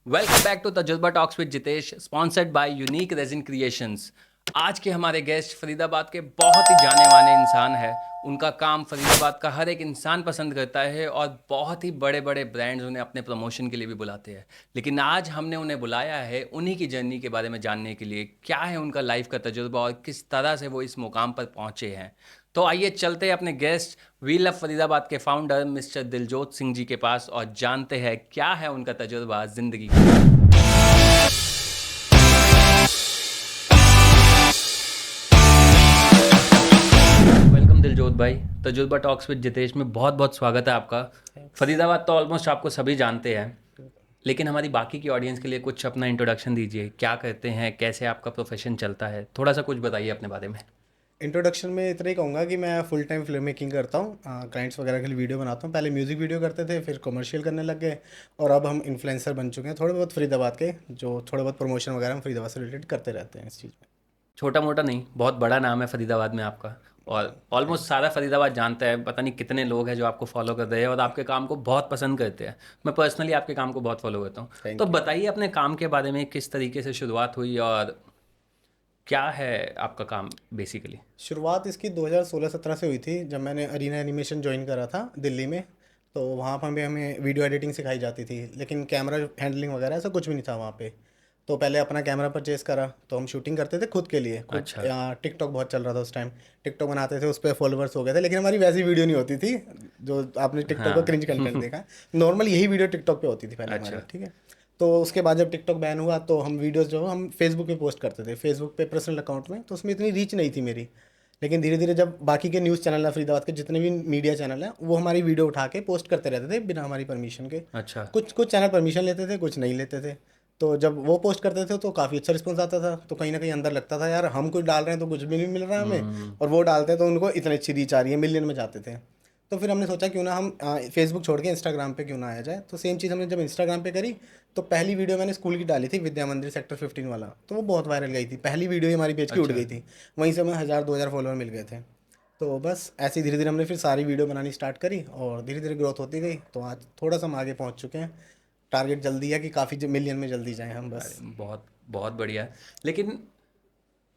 Welcome back to तजुर्बा talks with Jitesh, sponsored by unique resin creations. आज के हमारे गेस्ट फरीदाबाद के बहुत ही जाने माने इंसान है। उनका काम फरीदाबाद का हर एक इंसान पसंद करता है और बहुत ही बड़े बड़े ब्रांड्स उन्हें अपने प्रमोशन के लिए भी बुलाते हैं। लेकिन आज हमने उन्हें बुलाया है उन्हीं की जर्नी के बारे में जानने के लिए, क्या है उनका लाइफ का तजुर्बा और किस तरह से वो इस मुकाम पर पहुंचे हैं। तो आइए चलते हैं अपने गेस्ट वी लव फरीदाबाद के फाउंडर मिस्टर दिलजोत सिंह जी के पास और जानते हैं क्या है उनका तजुर्बा जिंदगी का। वेलकम दिलजोत भाई, तजुर्बा टॉक्स विद जितेश में बहुत बहुत स्वागत है आपका। फरीदाबाद तो ऑलमोस्ट आपको सभी जानते हैं, लेकिन हमारी बाकी की ऑडियंस के लिए कुछ अपना इंट्रोडक्शन दीजिए। क्या करते हैं, कैसे आपका प्रोफेशन चलता है, थोड़ा सा कुछ बताइए अपने बारे में। इंट्रोडक्शन में इतना ही कहूँगा कि मैं फुल टाइम फिल्म मेकिंग करता हूँ। क्लाइंट्स वगैरह के लिए वीडियो बनाता हूँ। पहले म्यूज़िक वीडियो करते थे, फिर कमर्शियल करने लग गए और अब हम इन्फ्लुएंसर बन चुके हैं। थोड़े बहुत फरीदाबाद के जो थोड़े बहुत प्रमोशन वगैरह हम फरीदाबाद से रिलेटेड करते रहते हैं इस चीज़ में। छोटा मोटा नहीं, बहुत बड़ा नाम है फरीदाबाद में आपका और ऑलमोस्ट थैंक्स। सारा फरीदाबाद जानता है। पता नहीं कितने लोग हैं जो आपको फॉलो कर रहे हैं और आपके काम को बहुत पसंद करते हैं। मैं पर्सनली आपके काम को बहुत फॉलो करता हूँ। तो थैंक यू। बताइए अपने काम के बारे में, किस तरीके से शुरुआत हुई और क्या है आपका काम बेसिकली। शुरुआत इसकी 2016-17 से हुई थी, जब मैंने अरीना एनिमेशन ज्वाइन करा था दिल्ली में। तो वहाँ पर भी हमें वीडियो एडिटिंग सिखाई जाती थी, लेकिन कैमरा हैंडलिंग वगैरह ऐसा कुछ भी नहीं था वहाँ पे। तो पहले अपना कैमरा परचेज़ करा, तो हम शूटिंग करते थे खुद के लिए खुद। अच्छा। टिकटॉक बहुत चल रहा था उस टाइम। टिकटॉक बनाते थे, उस पर फॉलोअर्स हो गए थे, लेकिन हमारी वैसी वीडियो नहीं होती थी जो आपने टिकटॉक का हाँ। क्रिंज कंटेंट देखा। नॉर्मल यही वीडियो टिकटॉक पे होती थी पहले हमारी, अच्छा। ठीक है। तो उसके बाद जब टिकटॉक बैन हुआ तो हम वीडियोस जो हम फेसबुक पे पोस्ट करते थे, फेसबुक पे पर्सनल अकाउंट में। तो उसमें इतनी रीच नहीं थी मेरी। लेकिन धीरे धीरे जब बाकी के न्यूज़ चैनल है फरीदाबाद के, जितने भी मीडिया चैनल हैं, वो हमारी वीडियो उठा के पोस्ट करते रहते थे बिना हमारी परमिशन के। अच्छा। कुछ कुछ चैनल परमिशन लेते थे, कुछ नहीं लेते थे। तो जब वो पोस्ट करते थे तो काफ़ी अच्छा रिस्पॉन्स आता था। तो कहीं ना कहीं अंदर लगता था यार, हम कुछ डाल रहे हैं तो कुछ भी नहीं मिल रहा है हमें, हम्म। और वो डालते हैं तो उनको इतनी अच्छी रीच आ रही है, मिलियन में जाते थे। तो फिर हमने सोचा क्यों ना हम फेसबुक छोड़ के इंस्टाग्राम पे क्यों ना आया जाए। तो सेम चीज़ हमने जब इंस्टाग्राम पे करी, तो पहली वीडियो मैंने स्कूल की डाली थी, विद्या मंदिर सेक्टर 15 वाला। तो वो बहुत वायरल गई थी, पहली वीडियो ही हमारी पेज की उड़ अच्छा। गई थी। वहीं से हमें 1000-2000 फॉलोअर मिल गए थे। तो बस ऐसे ही धीरे धीरे हमने फिर सारी वीडियो बनानी स्टार्ट करी और धीरे धीरे ग्रोथ होती गई। तो आज थोड़ा सा हम आगे पहुंच चुके हैं। टारगेट जल्दी है कि काफ़ी मिलियन में जल्दी जाएं हम अरे बस। बहुत बहुत बढ़िया है। लेकिन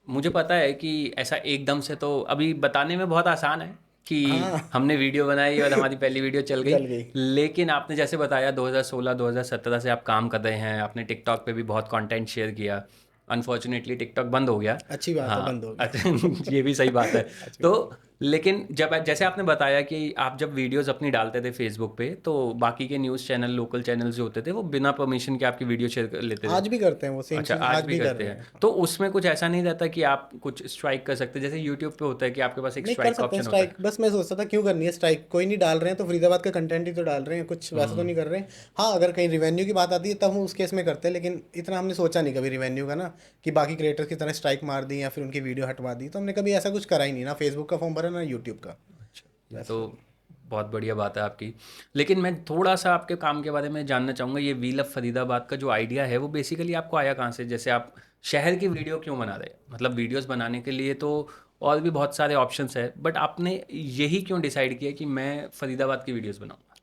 मुझे पता है कि ऐसा एकदम से तो अभी बताने में बहुत आसान है कि हाँ। हमने वीडियो बनाई और हमारी पहली वीडियो चल गई। जल गई। लेकिन आपने जैसे बताया 2016 2017 से आप काम कर रहे हैं, आपने टिकटॉक पे भी बहुत कंटेंट शेयर किया। अनफॉर्चुनेटली टिकटॉक बंद हो गया। अच्छी बात है, हाँ। बंद हो गया। अच्छा। ये भी सही बात है। अच्छी तो बात है। लेकिन जब जैसे आपने बताया कि आप जब वीडियोस अपनी डालते थे फेसबुक पे, तो बाकी के न्यूज़ चैनल, लोकल चैनल्स जो होते थे, वो बिना परमिशन के आपकी वीडियो शेयर कर लेते थे। आज भी करते हैं वो सेम अच्छा, चीज़, आज आज भी भी कर करते रहे हैं। हैं। तो उसमें कुछ ऐसा नहीं रहता कि आप कुछ स्ट्राइक कर सकते, जैसे यूट्यूब पे होता है कि आपके पास एक नहीं, कर स्ट्राइक का सकते हैं ऑप्शन होता स्ट्राइक। है। बस मैं सोचता था क्यों करनी है स्ट्राइक, कोई नहीं डाल रहे हैं तो फरीदाबाद का कंटेंट ही तो डाल रहे हैं, कुछ वैसा तो हम्म। नहीं कर रहे हैं। हाँ, अगर कहीं रिवेन्यू की बात आती है तब हम उस केस में करते हैं, लेकिन इतना हमने सोचा नहीं कभी रिवेन्यू का ना, कि बाकी क्रिएटर्स की तरह स्ट्राइक मार दी या फिर उनकी वीडियो हटवा दी। तो हमने कभी ऐसा कुछ करा ही नहीं, ना फेसबुक का फॉर्म भरा ना यूट्यूब का। अच्छा, ये तो वैसे। बहुत बढ़िया बात है आपकी। लेकिन मैं थोड़ा सा आपके काम के बारे में जानना चाहूँगा। ये व्हील ऑफ फरीदाबाद का जो आइडिया है वो बेसिकली आपको आया कहाँ से? जैसे आप शहर की वीडियो क्यों बना रहे हैं? मतलब वीडियोस बनाने के लिए तो और भी बहुत सारे ऑप्शंस है, बट आपने यही क्यों डिसाइड किया कि मैं फरीदाबाद की वीडियोस बनाऊंगा?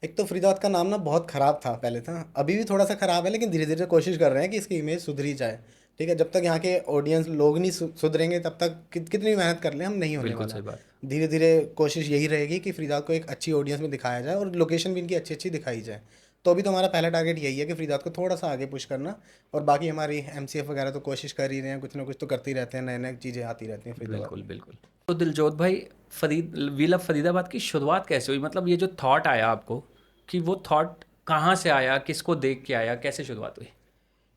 एक तो फरीदाबाद का नाम ना बहुत ख़राब था पहले था, अभी भी थोड़ा सा ख़राब है, लेकिन धीरे धीरे कोशिश कर रहे हैं कि इसकी इमेज सुधरी जाए। ठीक है, जब तक यहाँ के ऑडियंस लोग नहीं सुधरेंगे तब तक कितनी भी मेहनत कर लें हम नहीं होने बिल्कुल वाला। सही बात। धीरे धीरे कोशिश यही रहेगी कि फरीदाबाद को एक अच्छी ऑडियंस में दिखाया जाए और लोकेशन भी इनकी अच्छी अच्छी दिखाई जाए। तो अभी तो हमारा पहला टारगेट यही है कि फरीदाबाद को थोड़ा सा आगे पुश करना। और बाकी हमारी एमसीएफ वगैरह तो कोशिश कर ही रहे हैं, कुछ ना कुछ तो करते ही रहते हैं, नए नए चीज़ें आती रहती हैं फरीदाबाद बिल्कुल में। बिल्कुल। तो दिलजोत भाई, व्हील ऑफ फरीदाबाद की शुरुआत कैसे हुई? मतलब ये जो थॉट आया आपको, कि वो थॉट कहाँ से आया, किसको देख के आया, कैसे शुरुआत हुई?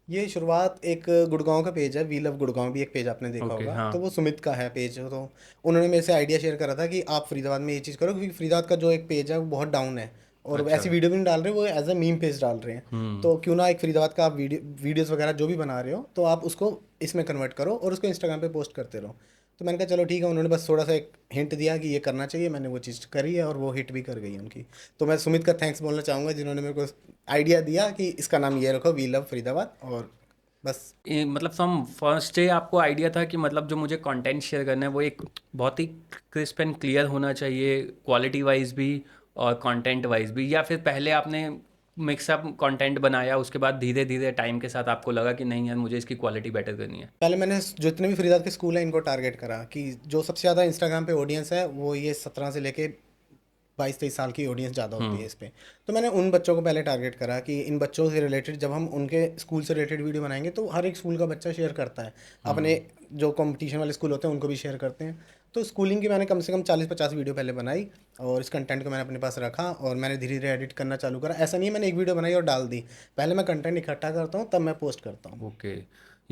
ये शुरुआत एक गुड़गांव का पेज है, वी लव गुड़गांव भी एक पेज आपने देखा ओके। होगा, हाँ। तो वो सुमित का है पेज। तो उन्होंने मेरे से आइडिया शेयर करा था कि आप फरीदाबाद में ये चीज़ करो, क्योंकि फरीदाबाद का जो एक पेज है वो बहुत डाउन है और अच्छा। ऐसी वीडियो भी नहीं डाल रहे, वो एज अ मीम पेज डाल रहे हैं। हम्म। तो क्यों ना एक फरीदाबाद का आप वीडियोज़ वगैरह जो भी बना रहे हो तो आप उसको इसमें कन्वर्ट करो और उसको इंस्टाग्राम पे पोस्ट करते रहो। तो मैंने कहा चलो ठीक है, उन्होंने बस थोड़ा सा एक हिंट दिया कि ये करना चाहिए, मैंने वो चीज़ करी है और वो हिट भी कर गई है उनकी। तो मैं सुमित का थैंक्स बोलना चाहूँगा, जिन्होंने मेरे को आइडिया दिया कि इसका नाम ये रखो, वी लव फरीदाबाद। और बस। मतलब फ्रॉम फर्स्ट डे आपको आइडिया था कि मतलब जो मुझे कंटेंट शेयर करना है वो एक बहुत ही क्रिस्प एंड क्लियर होना चाहिए, क्वालिटी वाइज भी और कंटेंट वाइज भी, या फिर पहले आपने मिक्सअप कंटेंट बनाया, उसके बाद धीरे धीरे टाइम के साथ आपको लगा कि नहीं यार मुझे इसकी क्वालिटी बेटर करनी है? पहले मैंने जितने भी फरीदाबाद के स्कूल हैं इनको टारगेट करा कि जो सबसे ज़्यादा इंस्टाग्राम पे ऑडियंस है वो ये 17 से लेके 22-23 साल की ऑडियंस ज़्यादा होती है इस पे। तो मैंने उन बच्चों को पहले टारगेट करा कि इन बच्चों से रिलेटेड जब हम उनके स्कूल से रिलेटेड वीडियो बनाएंगे तो हर एक स्कूल का बच्चा शेयर करता है अपने, जो कंपटीशन वाले स्कूल होते हैं उनको भी शेयर करते हैं। तो स्कूलिंग की मैंने कम से कम 40-50 वीडियो पहले बनाई और इस कंटेंट को मैंने अपने पास रखा और मैंने धीरे धीरे एडिट करना चालू करा। ऐसा नहीं है मैंने एक वीडियो बनाई और डाल दी, पहले मैं कंटेंट इकट्ठा करता हूँ तब मैं पोस्ट करता हूँ। ओके।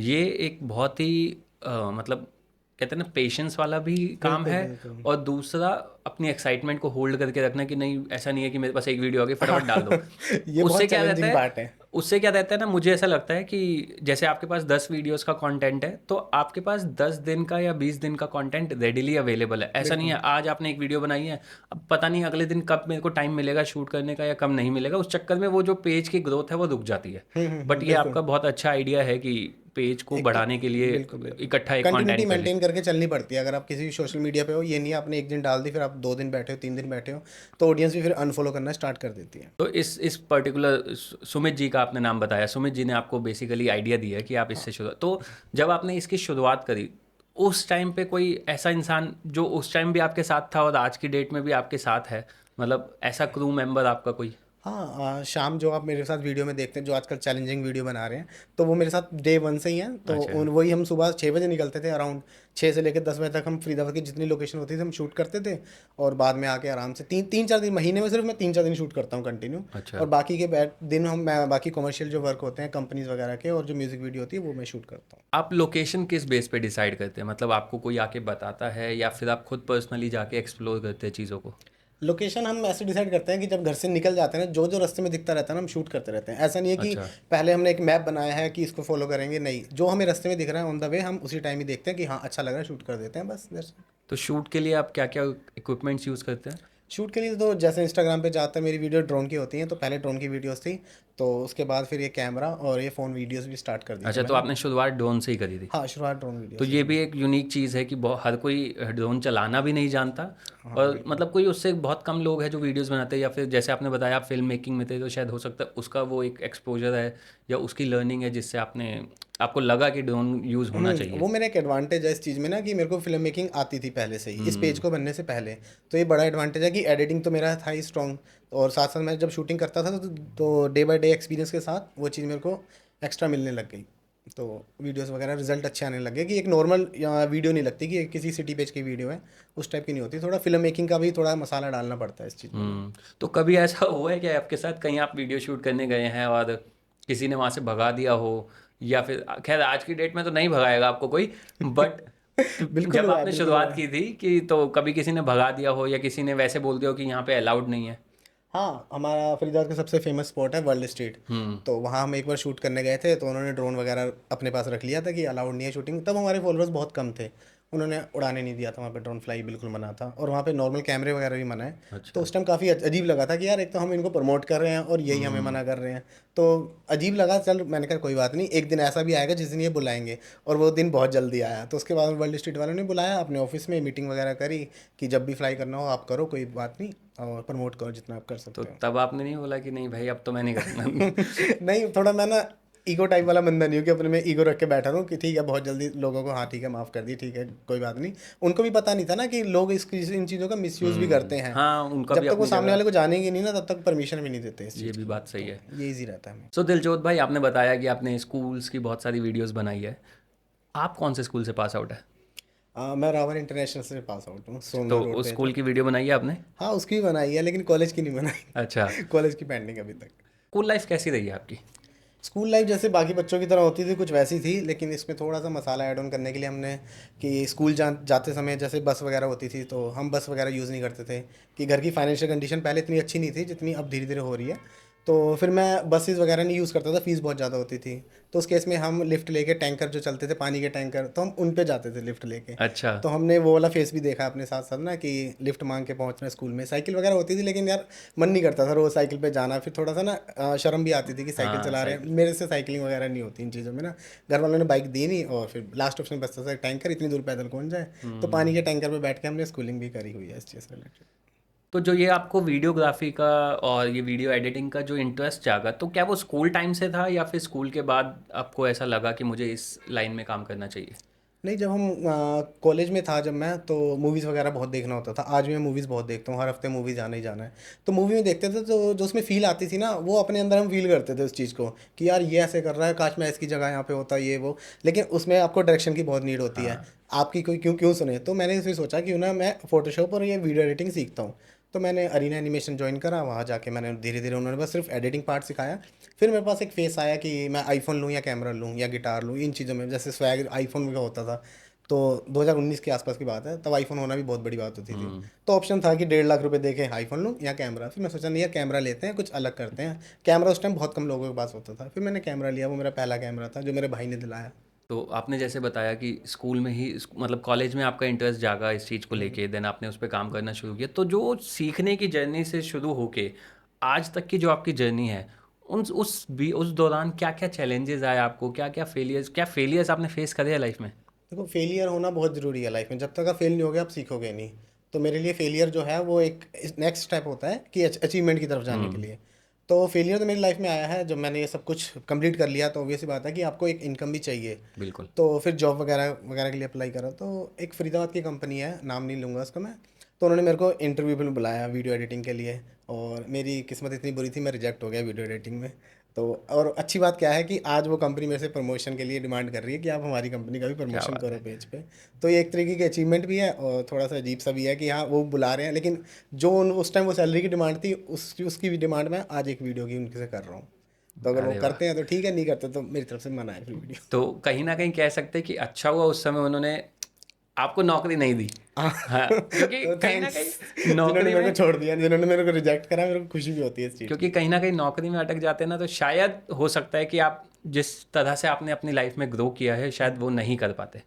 ये एक बहुत ही मतलब कहते हैं ना पेशेंस वाला भी काम बिल्कुल है। बिल्कुल। और दूसरा अपनी एक्साइटमेंट को होल्ड करके रखना कि नहीं ऐसा नहीं है कि मेरे पास एक वीडियो आ गई फटाफट डाल दो। ये उससे बहुत क्या रहता चैलेंजिंग है, पार्ट है। उससे क्या रहता है ना, मुझे ऐसा लगता है कि जैसे आपके पास 10 वीडियोस का कंटेंट है तो आपके पास 10 दिन का या 20 दिन का कंटेंट रेडिली अवेलेबल है। ऐसा नहीं है आज आपने एक वीडियो बनाई है, अब पता नहीं अगले दिन कब मेरे को टाइम मिलेगा शूट करने का या कब नहीं मिलेगा, उस चक्कर में वो जो पेज की ग्रोथ है वो रुक जाती है। बट ये बिल्कुल। आपका बहुत अच्छा आइडिया है कि पेज को एक तो बढ़ाने के लिए बिल्कुल बिल्कुल इकट्ठा एक कंटिन्यूटी कंटेंट कर मेंटेन करके चलनी पड़ती है। अगर आप किसी भी सोशल मीडिया पे हो, ये नहीं आपने एक दिन डाल दी फिर आप 2 दिन बैठे हो 3 दिन बैठे हो तो ऑडियंस भी फिर अनफॉलो करना स्टार्ट कर देती है। तो इस पर्टिकुलर सुमित जी का आपने नाम बताया, सुमित जी ने आपको बेसिकली आइडिया दिया है कि आप इससे शुरू, तो जब आपने इसकी शुरुआत करी उस टाइम पे कोई ऐसा इंसान जो उस टाइम भी आपके साथ था और आज की डेट में भी आपके साथ है, मतलब ऐसा क्रू मेंबर आपका कोई? हाँ, शाम जो आप मेरे साथ वीडियो में देखते हैं जो आजकल चैलेंजिंग वीडियो बना रहे हैं तो वो मेरे साथ डे वन से ही हैं। तो अच्छा। उन वही हम सुबह 6 बजे निकलते थे, अराउंड 6 से लेकर 10 बजे तक हम फरीदाबाद की जितनी लोकेशन होती थी हम शूट करते थे। और बाद में आके आराम से 3-4 दिन, महीने में सिर्फ मैं 3-4 दिन शूट करता हूँ कंटिन्यू। अच्छा। और बाकी के दिन मैं बाकी कमर्शियल जो वर्क होते हैं कंपनीज वगैरह के और जो म्यूज़िक वीडियो होती है वो मैं शूट करता हूँ। आप लोकेशन किस बेस पे डिसाइड करते हैं, मतलब आपको कोई आके बताता है या फिर आप खुद पर्सनली जाके एक्सप्लोर करते हैं चीज़ों को? लोकेशन हम ऐसे डिसाइड करते हैं कि जब घर से निकल जाते हैं ना, जो जो रास्ते में दिखता रहता है ना हम शूट करते रहते हैं। ऐसा नहीं है कि अच्छा। पहले हमने एक मैप बनाया है कि इसको फॉलो करेंगे, नहीं, जो हमें रास्ते में दिख रहा है ऑन द वे हम उसी टाइम ही देखते हैं कि हाँ अच्छा लग रहा है शूट कर देते हैं, बस that's it। तो शूट के लिए आप क्या क्या इक्विपमेंट्स यूज़ करते हैं? शूट के लिए तो जैसे इंस्टाग्राम पे ज़्यादातर मेरी वीडियो ड्रोन की होती हैं, तो पहले ड्रोन की वीडियोस थी, तो उसके बाद फिर ये कैमरा और ये फ़ोन वीडियोस भी स्टार्ट कर दी थी अच्छा, तो मैंने। आपने शुरुआत ड्रोन से ही करी थी? हाँ, शुरुआत ड्रोन वीडियो तो से ये की। भी एक यूनिक चीज़ है कि बहुत हर कोई ड्रोन चलाना भी नहीं जानता। हाँ और बिल्कुल। मतलब कोई उससे बहुत कम लोग हैं जो वीडियोस बनाते हैं, या फिर जैसे आपने बताया आप फिल्म मेकिंग में थे तो शायद हो सकता है उसका वो एक एक्सपोजर है या उसकी लर्निंग है जिससे आपको लगा कि ड्रोन यूज़ होना चाहिए। वो मेरा एक एडवांटेज है इस चीज़ में ना कि मेरे को फिल्म मेकिंग आती थी पहले से ही, इस पेज को बनने से पहले। तो ये बड़ा एडवांटेज है कि एडिटिंग तो मेरा था ही स्ट्रॉन्ग, और साथ साथ मैं जब शूटिंग करता था तो डे बाय डे एक्सपीरियंस के साथ वो चीज़ मेरे को एक्स्ट्रा मिलने लग गई। तो वीडियोस वगैरह रिजल्ट अच्छे आने लगे कि एक नॉर्मल वीडियो नहीं लगती कि किसी सिटी पेज की वीडियो है, उस टाइप की नहीं होती। थोड़ा फिल्म मेकिंग का भी थोड़ा मसाला डालना पड़ता है इस चीज़ में। तो कभी ऐसा हुआ है कि आपके साथ कहीं आप वीडियो शूट करने गए हैं और किसी ने वहाँ से भगा दिया हो, या फिर खैर आज की डेट में तो नहीं भगाएगा आपको कोई, बट बिल्कुल जब हुआ है, आपने बिल्कुल हुआ शुरुआत है। की थी कि तो कभी किसी ने भगा दिया हो या किसी ने वैसे बोल दिया हो कि यहाँ पे अलाउड नहीं है? हाँ, हमारा फरीदाबाद का सबसे फेमस स्पॉट है वर्ल्ड स्ट्रीट। तो वहाँ हम एक बार शूट करने गए थे तो उन्होंने ड्रोन वगैरह अपने पास रख लिया था कि अलाउड नहीं है शूटिंग। तब हमारे फॉलोअर्स बहुत कम थे, उन्होंने उड़ाने नहीं दिया था वहाँ पे, ड्रोन फ्लाई बिल्कुल मना था और वहाँ पे नॉर्मल कैमरे वगैरह भी मना है। तो अच्छा। उस टाइम काफ़ी अजीब लगा था कि यार एक तो हम इनको प्रमोट कर रहे हैं और यही हमें मना कर रहे हैं। तो अजीब लगा, चल मैंने कहा कोई बात नहीं, एक दिन ऐसा भी आएगा जिस दिन ये बुलाएंगे। और वो दिन बहुत जल्दी आया। तो उसके बाद वर्ल्ड स्ट्रीट वालों ने बुलाया अपने ऑफिस में, मीटिंग वगैरह करी कि जब भी फ्लाई करना हो आप करो, कोई बात नहीं, और प्रमोट करो जितना आप कर तो सकते हो। तब आपने नहीं बोला कि नहीं भाई अब तो मैं नहीं करूँगा? नहीं, थोड़ा मैं ना ईगो टाइप वाला बंदा नहीं हूँ कि अपने में ईगो रख के बैठा रहूँ कि ठीक है बहुत जल्दी लोगों को, हाँ ठीक है माफ़ कर दी, ठीक है कोई बात नहीं। उनको भी पता नहीं था ना कि लोग इन चीज़ों का मिसयूज़ भी करते हैं। हाँ, उनका भी जब तक वो अपनी सामने जगह। वाले को जानेंगे नहीं ना तब तक परमिशन भी नहीं देते इस ये चीज़ भी की। बात सही तो है। ये ईजी रहता है हमें। सो दिलजोत भाई, आपने बताया कि आपने स्कूल्स की बहुत सारी वीडियोस बनाई है। आप कौन से स्कूल से पास आउट है? मैं रावण इंटरनेशनल से पास आउट हूँ, तो सोमनाथ रोड उस पे स्कूल था। की वीडियो बनाई है आपने? हाँ, उसकी भी बनाई है लेकिन कॉलेज की नहीं अच्छा। बनाई। कॉलेज की पेंडिंग अभी तक। स्कूल लाइफ कैसी रही है आपकी? स्कूल लाइफ जैसे बाकी बच्चों की तरह होती थी कुछ वैसी थी, लेकिन इसमें थोड़ा सा मसाला ऐड ऑन करने के लिए हमने कि स्कूल जाते समय जैसे बस वगैरह होती थी तो हम बस वगैरह यूज़ नहीं करते थे कि घर की फाइनेंशियल कंडीशन पहले इतनी अच्छी नहीं थी जितनी अब धीरे धीरे हो रही है। तो फिर मैं बसेस वगैरह नहीं यूज़ करता था, फ़ीस बहुत ज़्यादा होती थी। तो उस केस में हम लिफ्ट लेके, टैंकर जो चलते थे पानी के टैंकर, तो हम उन पे जाते थे लिफ्ट लेके। अच्छा। तो हमने वो वाला फेस भी देखा अपने साथ साथ ना कि लिफ्ट मांग के पहुंचना स्कूल में। साइकिल वगैरह होती थी लेकिन यार मन नहीं करता था रोज़ साइकिल पे जाना, फिर थोड़ा सा ना शर्म भी आती थी कि साइकिल हाँ, चला रहे हैं, साइकिल। मेरे से साइकिलिंग वगैरह नहीं होती इन चीज़ों में ना। घर वालों ने बाइक दी नहीं और फिर लास्ट ऑप्शन बचता था टैंकर, इतनी दूर पैदल कौन जाए। तो पानी के टैंकर पे बैठ के हमने स्कूलिंग भी करी हुई है इस चीज़ से रिलेटेड। तो जो ये आपको वीडियोग्राफी का और ये वीडियो एडिटिंग का जो इंटरेस्ट जागा, तो क्या वो स्कूल टाइम से था या फिर स्कूल के बाद आपको ऐसा लगा कि मुझे इस लाइन में काम करना चाहिए? नहीं, जब हम कॉलेज में था जब मैं, तो मूवीज़ वगैरह बहुत देखना होता था। आज भी मैं मूवीज़ बहुत देखता हूँ, हर हफ्ते मूवी जाना ही जाना है। तो मूवी में देखते थे तो जो उसमें फ़ील आती थी ना, वो अपने अंदर हम फ़ील करते थे उस चीज़ को कि यार ये ऐसे कर रहा है, काश मैं इसकी जगह यहाँ पे होता, ये वो। लेकिन उसमें आपको डायरेक्शन की बहुत नीड होती है, हाँ। आपकी कोई क्यों क्यों सुने। तो मैंने फिर सोचा क्यों ना मैं फ़ोटोशॉप और ये वीडियो एडिटिंग सीखता हूँ। तो मैंने अरीना एनिमेशन ज्वाइन करा, वहाँ जाके मैंने धीरे धीरे, उन्होंने बस सिर्फ एडिटिंग पार्ट सिखाया। फिर मेरे पास एक फेस आया कि मैं आईफोन लूँ या कैमरा लूँ या गिटार लूँ, इन चीज़ों में जैसे स्वैग आईफोन का होता था। तो 2019 के आसपास की बात है, तब आईफोन होना भी बहुत बड़ी बात होती थी। हुँ। तो ऑप्शन था कि 1.5 लाख रुपए दे के आईफोन लूँ या कैमरा। फिर मैं सोचा नहीं यार, कैमरा लेते हैं, कुछ अलग करते हैं। कैमरा उस टाइम बहुत कम लोगों के पास होता था। फिर मैंने कैमरा लिया, वो मेरा पहला कैमरा था जो मेरे भाई ने दिलाया। तो आपने जैसे बताया कि स्कूल में ही मतलब कॉलेज में आपका इंटरेस्ट जागा इस चीज़ को लेके, देन आपने उस पे काम करना शुरू किया। तो जो सीखने की जर्नी से शुरू होके आज तक की जो आपकी जर्नी है, उस दौरान क्या-क्या चैलेंजेस आए आपको? क्या फेलियर्स आपने फेस करे हैं लाइफ में? देखो, फेलियर होना बहुत ज़रूरी है लाइफ में। जब तक आप फेल नहीं होगे आप सीखोगे नहीं। तो मेरे लिए फेलियर जो है वो एक नेक्स्ट स्टेप होता है कि अचीवमेंट की तरफ जाने के हुँ, लिए। तो फेलियर तो मेरी लाइफ में आया है जब मैंने ये सब कुछ कंप्लीट कर लिया। तो ऑब्वियस सी बात है कि आपको एक इनकम भी चाहिए। बिल्कुल। तो फिर जॉब वगैरह वगैरह के लिए अप्लाई करा। तो एक फरीदाबाद की कंपनी है, नाम नहीं लूँगा उसका मैं। तो उन्होंने मेरे को इंटरव्यू में बुलाया वीडियो एडिटिंग के लिए। और मेरी किस्मत इतनी बुरी थी, मैं रिजेक्ट हो गया वीडियो एडिटिंग में। तो और अच्छी बात क्या है कि आज वो कंपनी मेरे से प्रमोशन के लिए डिमांड कर रही है कि आप हमारी कंपनी का भी क्या प्रमोशन बात करो है! पेज पे। तो ये एक तरीके की अचीवमेंट भी है और थोड़ा सा अजीब सा भी है कि हाँ, वो बुला रहे हैं, लेकिन जो उस टाइम वो सैलरी की डिमांड थी, उसकी भी डिमांड मैं आज एक वीडियो की उनके से कर रहा हूँ। तो अगर वो अरे वाह! करते हैं तो ठीक है, नहीं करते तो मेरी तरफ से मना है फिर वीडियो। तो कहीं न कहीं कह सकते हैं कि अच्छा हुआ उस समय उन्होंने आपको नौकरी नहीं दी। हाँ। हाँ, क्योंकि तो कहीं न थैंक्स कहीं जिन्होंने नौकरी मेरे को में छोड़ दिया, जिन्होंने मेरे को रिजेक्ट करा, मेरे को खुशी भी होती है इस चीज़ क्योंकि की। कहीं न कहीं नौकरी में अटक जाते हैं ना, तो शायद हो सकता है कि आप जिस तरह से आपने अपनी लाइफ में ग्रो किया है, शायद वो नहीं कर पाते।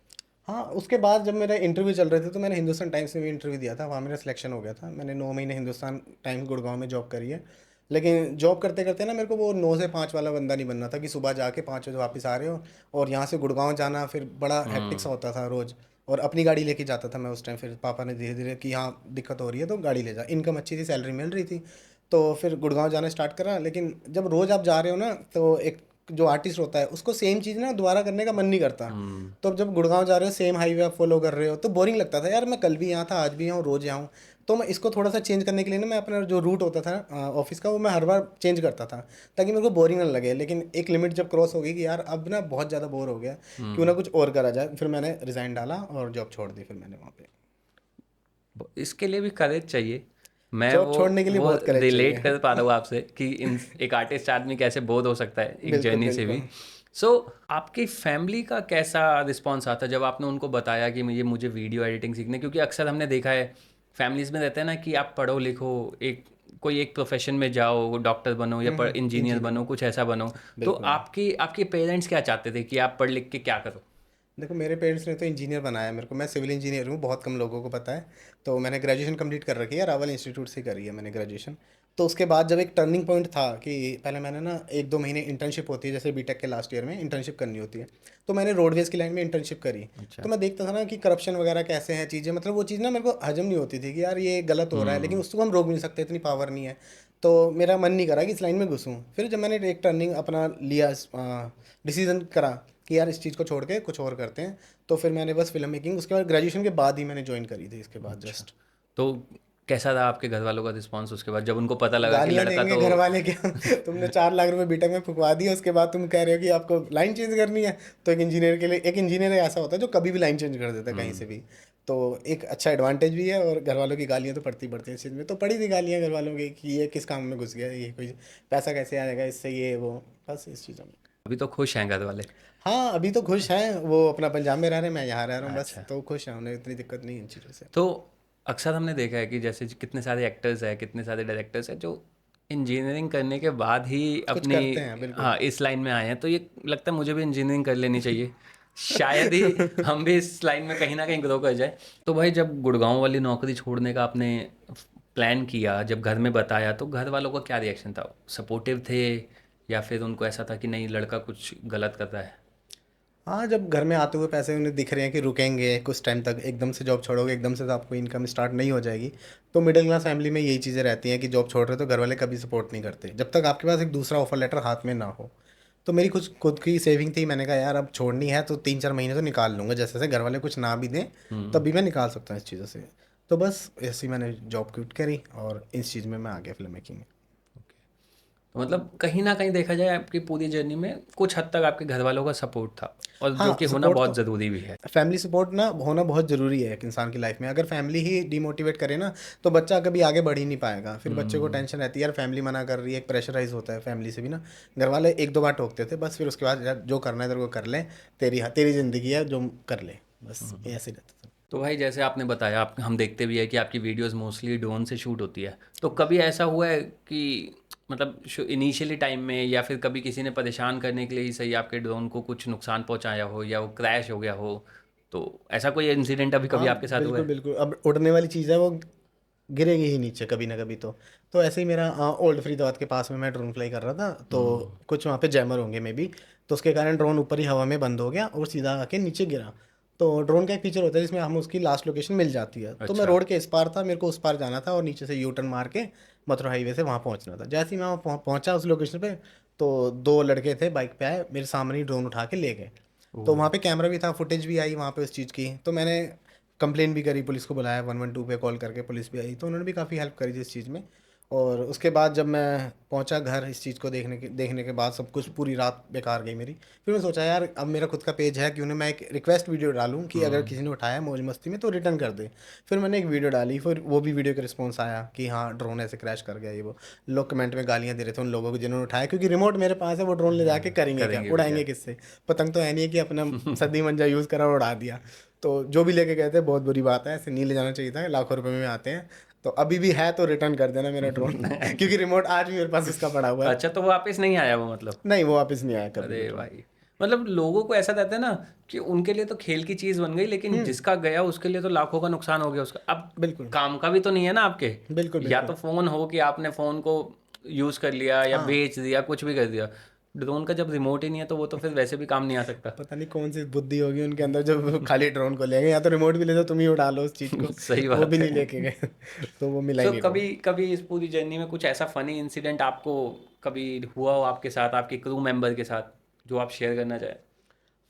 हाँ, उसके बाद जब मेरे इंटरव्यू चल रहे थे तो मैंने हिंदुस्तान टाइम्स में भी इंटरव्यू दिया था, वहाँ मेरा सिलेक्शन हो गया था। मैंने 9 महीने हिंदुस्तान टाइम्स गुड़गांव में जॉब करी है। लेकिन जॉब करते करते ना, मेरे को वो 9 से 5 वाला बंदा नहीं बनना था कि सुबह जाके 5 बजे वापस आ रहे हो और यहाँ से गुड़गांव जाना, फिर बड़ा हेक्टिक सा हुँ, होता था रोज़। और अपनी गाड़ी लेके जाता था मैं उस टाइम। फिर पापा ने धीरे धीरे कि हाँ दिक्कत हो रही है तो गाड़ी ले जा, इनकम अच्छी थी, सैलरी मिल रही थी। तो फिर गुड़गांव जाना स्टार्ट करा। लेकिन जब रोज़ आप जा रहे हो ना, तो एक जो आर्टिस्ट होता है उसको सेम चीज़ ना दोबारा करने का मन नहीं करता। हुँ। तो अब जब गुड़गांव जा रहे हो, सेम हाईवे आप फॉलो कर रहे हो, तो बोरिंग लगता था यार, मैं कल भी यहाँ था, आज भी यहाँ हूँ, रोज़ यहाँ हूँ। तो मैं इसको थोड़ा सा चेंज करने के लिए ना, मैं अपना जो रूट होता था ऑफिस का, वो मैं हर बार चेंज करता था ताकि मेरे को बोरिंग ना लगे। लेकिन एक लिमिट जब क्रॉस हो गई कि यार अब ना बहुत ज़्यादा बोर हो गया, क्यों ना हुँ। कुछ और करा जाए, फिर मैंने रिज़ाइन डाला और जॉब छोड़ दी फिर मैंने वहाँ पे। इसके लिए भी करेज चाहिए। मैं जॉब वो छोड़ने के लिए वो बहुत करेज रिलेट चाहिए। कर पा रहा हूँ आपसे कि इन एक आर्टिस्ट आदमी कैसे बोर हो सकता है एक बिल्कुल जर्नी से भी। बिल्कुल। सो आपकी फैमिली का कैसा रिस्पॉन्स आता जब आपने उनको बताया कि मुझे वीडियो एडिटिंग सीखनी, क्योंकि अक्सर हमने देखा है फैमिलीज़ में रहता है ना कि आप पढ़ो लिखो, एक कोई एक प्रोफेशन में जाओ, डॉक्टर बनो या इंजीनियर इंजीनियर बनो, बनो। कुछ ऐसा बनो। तो बिल्कुल। आपकी आपके पेरेंट्स क्या चाहते थे कि आप पढ़ लिख के क्या करो? देखो, मेरे पेरेंट्स ने तो इंजीनियर बनाया मेरे को। मैं सिविल इंजीनियर हूँ, बहुत कम लोगों को पता है। तो मैंने ग्रेजुएशन कंप्लीट कर रखी है, रावल इंस्टीट्यूट से करी है मैंने ग्रेजुएशन। तो उसके बाद जब एक टर्निंग पॉइंट था कि पहले मैंने ना 1-2 महीने इंटर्नशिप होती है, जैसे बीटेक के लास्ट ईयर में इंटर्नशिप करनी होती है। तो मैंने रोडवेज़ की लाइन में इंटर्नशिप करी। अच्छा। तो मैं देखता था ना कि करप्शन वगैरह कैसे हैं चीज़ें, मतलब वो चीज़ ना मेरे को हजम नहीं होती थी कि यार ये गलत हो रहा है, लेकिन हुँ। उसको हम रोक भी नहीं सकते, इतनी पावर नहीं है। तो मेरा मन नहीं करा कि इस लाइन में घुसूँ। फिर जब मैंने एक टर्निंग अपना लिया, डिसीज़न करा कि यार इस चीज़ को छोड़ के कुछ और करते हैं, तो फिर मैंने बस फ़िल्म मेकिंग उसके बाद ग्रेजुएशन के बाद ही मैंने जॉइन करी थी, इसके बाद अच्छा। जस्ट। तो कैसा रहा आपके घर वालों का रिस्पॉन्स उसके बाद जब उनको पता लगा कि गालियाँ लड़का देंगे तो घर वाले क्या, तुमने 4 लाख रुपए बीटेक में फुकवा दिए, उसके बाद तुम कह रहे हो कि आपको लाइन चेंज करनी है। तो एक इंजीनियर के लिए, एक इंजीनियर ऐसा होता है जो कभी भी लाइन चेंज कर देता है कहीं से हुँ। भी। तो एक अच्छा एडवांटेज भी है, और घर वालों की गालियाँ तो पड़ती पड़ती हैं इस चीज़ में। तो पड़ी थी गालियाँ घर वालों की कि ये किस काम में घुस गया, ये कोई पैसा कैसे आएगा इससे, ये वो, बस इस चीज़ों में। अभी तो खुश हैं घर वाले? हाँ, अभी तो खुश हैं, वो अपना पंजाब में रह रहे हैं, मैं यहाँ रह रहा हूँ, बस अच्छा। तो खुश हैं, उन्हें इतनी दिक्कत नहीं है इन चीज़ों से। तो अक्सर हमने देखा है कि जैसे कितने सारे एक्टर्स हैं, कितने सारे डायरेक्टर्स हैं जो इंजीनियरिंग करने के बाद ही कुछ अपनी करते हैं बिल्कुल। हाँ, इस लाइन में आए हैं। तो ये लगता है मुझे भी इंजीनियरिंग कर लेनी चाहिए। शायद ही हम भी इस लाइन में कहीं न कहीं ग्रो कर जाएँ। तो भाई जब गुड़गाँव वाली नौकरी छोड़ने का आपने प्लान किया, जब घर में बताया तो घर वालों का क्या रिएक्शन था? सपोर्टिव थे या फिर उनको ऐसा था कि नहीं लड़का कुछ गलत कर रहा है? हाँ, जब घर में आते हुए पैसे उन्हें दिख रहे हैं कि रुकेंगे कुछ टाइम तक, एकदम से जॉब छोड़ोगे, एकदम से तो आपको इनकम स्टार्ट नहीं हो जाएगी। तो मिडिल क्लास फैमिली में यही चीज़ें रहती हैं कि जॉब छोड़ रहे हो तो घर वाले कभी सपोर्ट नहीं करते, जब तक आपके पास एक दूसरा ऑफर लेटर हाथ में ना हो। तो मेरी कुछ खुद की सेविंग थी, मैंने कहा यार अब छोड़नी है तो 3-4 महीने तो निकाल लूँगा, जैसे जैसे घर वाले कुछ ना भी दें तब भी मैं निकाल सकता हूँ इस चीज़ों से। तो बस ऐसे ही मैंने जॉब क्विट करी और इस चीज़ में मैं आ गया फिल्म मेकिंग में। तो मतलब कहीं ना कहीं देखा जाए आपकी पूरी जर्नी में कुछ हद तक आपके घर वालों का सपोर्ट था, और जो हाँ, कि होना सपोर्ट बहुत तो ज़रूरी भी है। फैमिली सपोर्ट ना होना बहुत ज़रूरी है एक इंसान की लाइफ में। अगर फैमिली ही डिमोटिवेट करे ना तो बच्चा कभी आगे बढ़ ही नहीं पाएगा। फिर बच्चे को टेंशन रहती है यार, फैमिली मना कर रही है, एक प्रेशराइज होता है फैमिली से भी ना। घर वाले 1-2 बार टोकते थे बस, फिर उसके बाद यार जो करना है तेरे को कर ले, तेरी ज़िंदगी है जो कर ले, बस ये ऐसे ही रहता था। तो भाई जैसे आपने बताया, आप हम देखते भी है कि आपकी वीडियोस मोस्टली ड्रोन से शूट होती है, तो कभी ऐसा हुआ है कि मतलब इनिशियली टाइम में या फिर कभी किसी ने परेशान करने के लिए ही सही आपके ड्रोन को कुछ नुकसान पहुंचाया हो या वो क्रैश हो गया हो, तो ऐसा कोई इंसिडेंट अभी कभी हाँ, आपके साथ हुआ बिल्कुल, है? बिल्कुल। अब उड़ने वाली चीज़ है वो गिरेगी ही नीचे कभी ना कभी तो। तो ऐसे ही मेरा ओल्ड फरीदाबाद के पास में मैं ड्रोन फ्लाई कर रहा था, तो कुछ वहाँ पे जैमर होंगे मे बी, तो उसके कारण ड्रोन ऊपर ही हवा में बंद हो गया और सीधा आके नीचे गिरा। तो ड्रोन का एक फीचर होता है जिसमें हम उसकी लास्ट लोकेशन मिल जाती है। तो मैं अच्छा। रोड के इस पार था, मेरे को उस पार जाना था और नीचे से यू टर्न मार के मथुरा हाईवे से वहाँ पहुँचना था। जैसे ही मैं वहाँ पहुँचा उस लोकेशन पे, तो 2 लड़के थे बाइक पे आए, मेरे सामने ही ड्रोन उठा के ले गए। तो ओह। वहाँ पे कैमरा भी था, फुटेज भी आई वहाँ पे उस चीज़ की। तो मैंने कंप्लेन भी करी, पुलिस को बुलाया, 112 पे कॉल करके पुलिस भी आई, तो उन्होंने भी काफ़ी हेल्प करी थी इस चीज़ में। और उसके बाद जब मैं पहुंचा घर, इस चीज़ को देखने के बाद सब कुछ, पूरी रात बेकार गई मेरी। फिर मैं सोचा यार अब मेरा खुद का पेज है, क्यों ना मैं एक रिक्वेस्ट वीडियो डालूं कि अगर किसी ने उठाया मौज मस्ती में तो रिटर्न कर दे। फिर मैंने एक वीडियो डाली, फिर वो भी वीडियो का रिस्पॉन्स आया कि हाँ ड्रोन ऐसे क्रैश कर गया ये वो। लोग कमेंट में गालियाँ दे रहे थे उन लोगों को जिन्होंने उठाया, क्योंकि रिमोट मेरे पास है, वो ड्रोन ले जाके करेंगे क्या, करेंगे भी क्या? उड़ाएंगे किससे। पतंग तो है नहीं है कि अपना सद्दी मंजा यूज़ करा और उड़ा दिया। तो जो भी लेके गए थे बहुत बुरी बात है, ऐसे नहीं ले जाना चाहिए था, लाखों रुपए में आते हैं। तो अभी भी है तो रिटर्न कर देना मेरा ड्रोन क्योंकि रिमोट आज भी मेरे पास उसका पड़ा हुआ है। अच्छा, तो वो वापस नहीं आया वो मतलब? नहीं, वो वापस नहीं आया कभी अरे भी ड्रोन। भाई, मतलब लोगों को ऐसा रहता है ना कि उनके लिए तो खेल की चीज़ बन गई, लेकिन जिसका गया उसके लिए तो लाखों का नुकसान हो गया उसका। अब बिल्कुल, काम का भी तो नहीं है ना आपके। बिल्कुल, या बिल्कुल। तो फ़ोन हो कि आपने फ़ोन को यूज़ कर लिया या हाँ, बेच दिया, कुछ भी कर दिया। ड्रोन का जब रिमोट ही नहीं है तो वो तो फिर वैसे भी काम नहीं आ सकता। पता नहीं कौन सी बुद्धि होगी उनके अंदर जब खाली ड्रोन को ले गए, या तो रिमोट भी ले जाओ तुम ही उड़ा लो उस चीज़ को। सही वो भी बात नहीं है। लेके गए तो वो मिला ही सो नहीं ड्रोन। कभी कभी इस पूरी जर्नी में कुछ ऐसा फनी इंसिडेंट आपको कभी हुआ हो आपके साथ, आपके क्रू मेंबर के साथ, जो आप शेयर करना चाहें?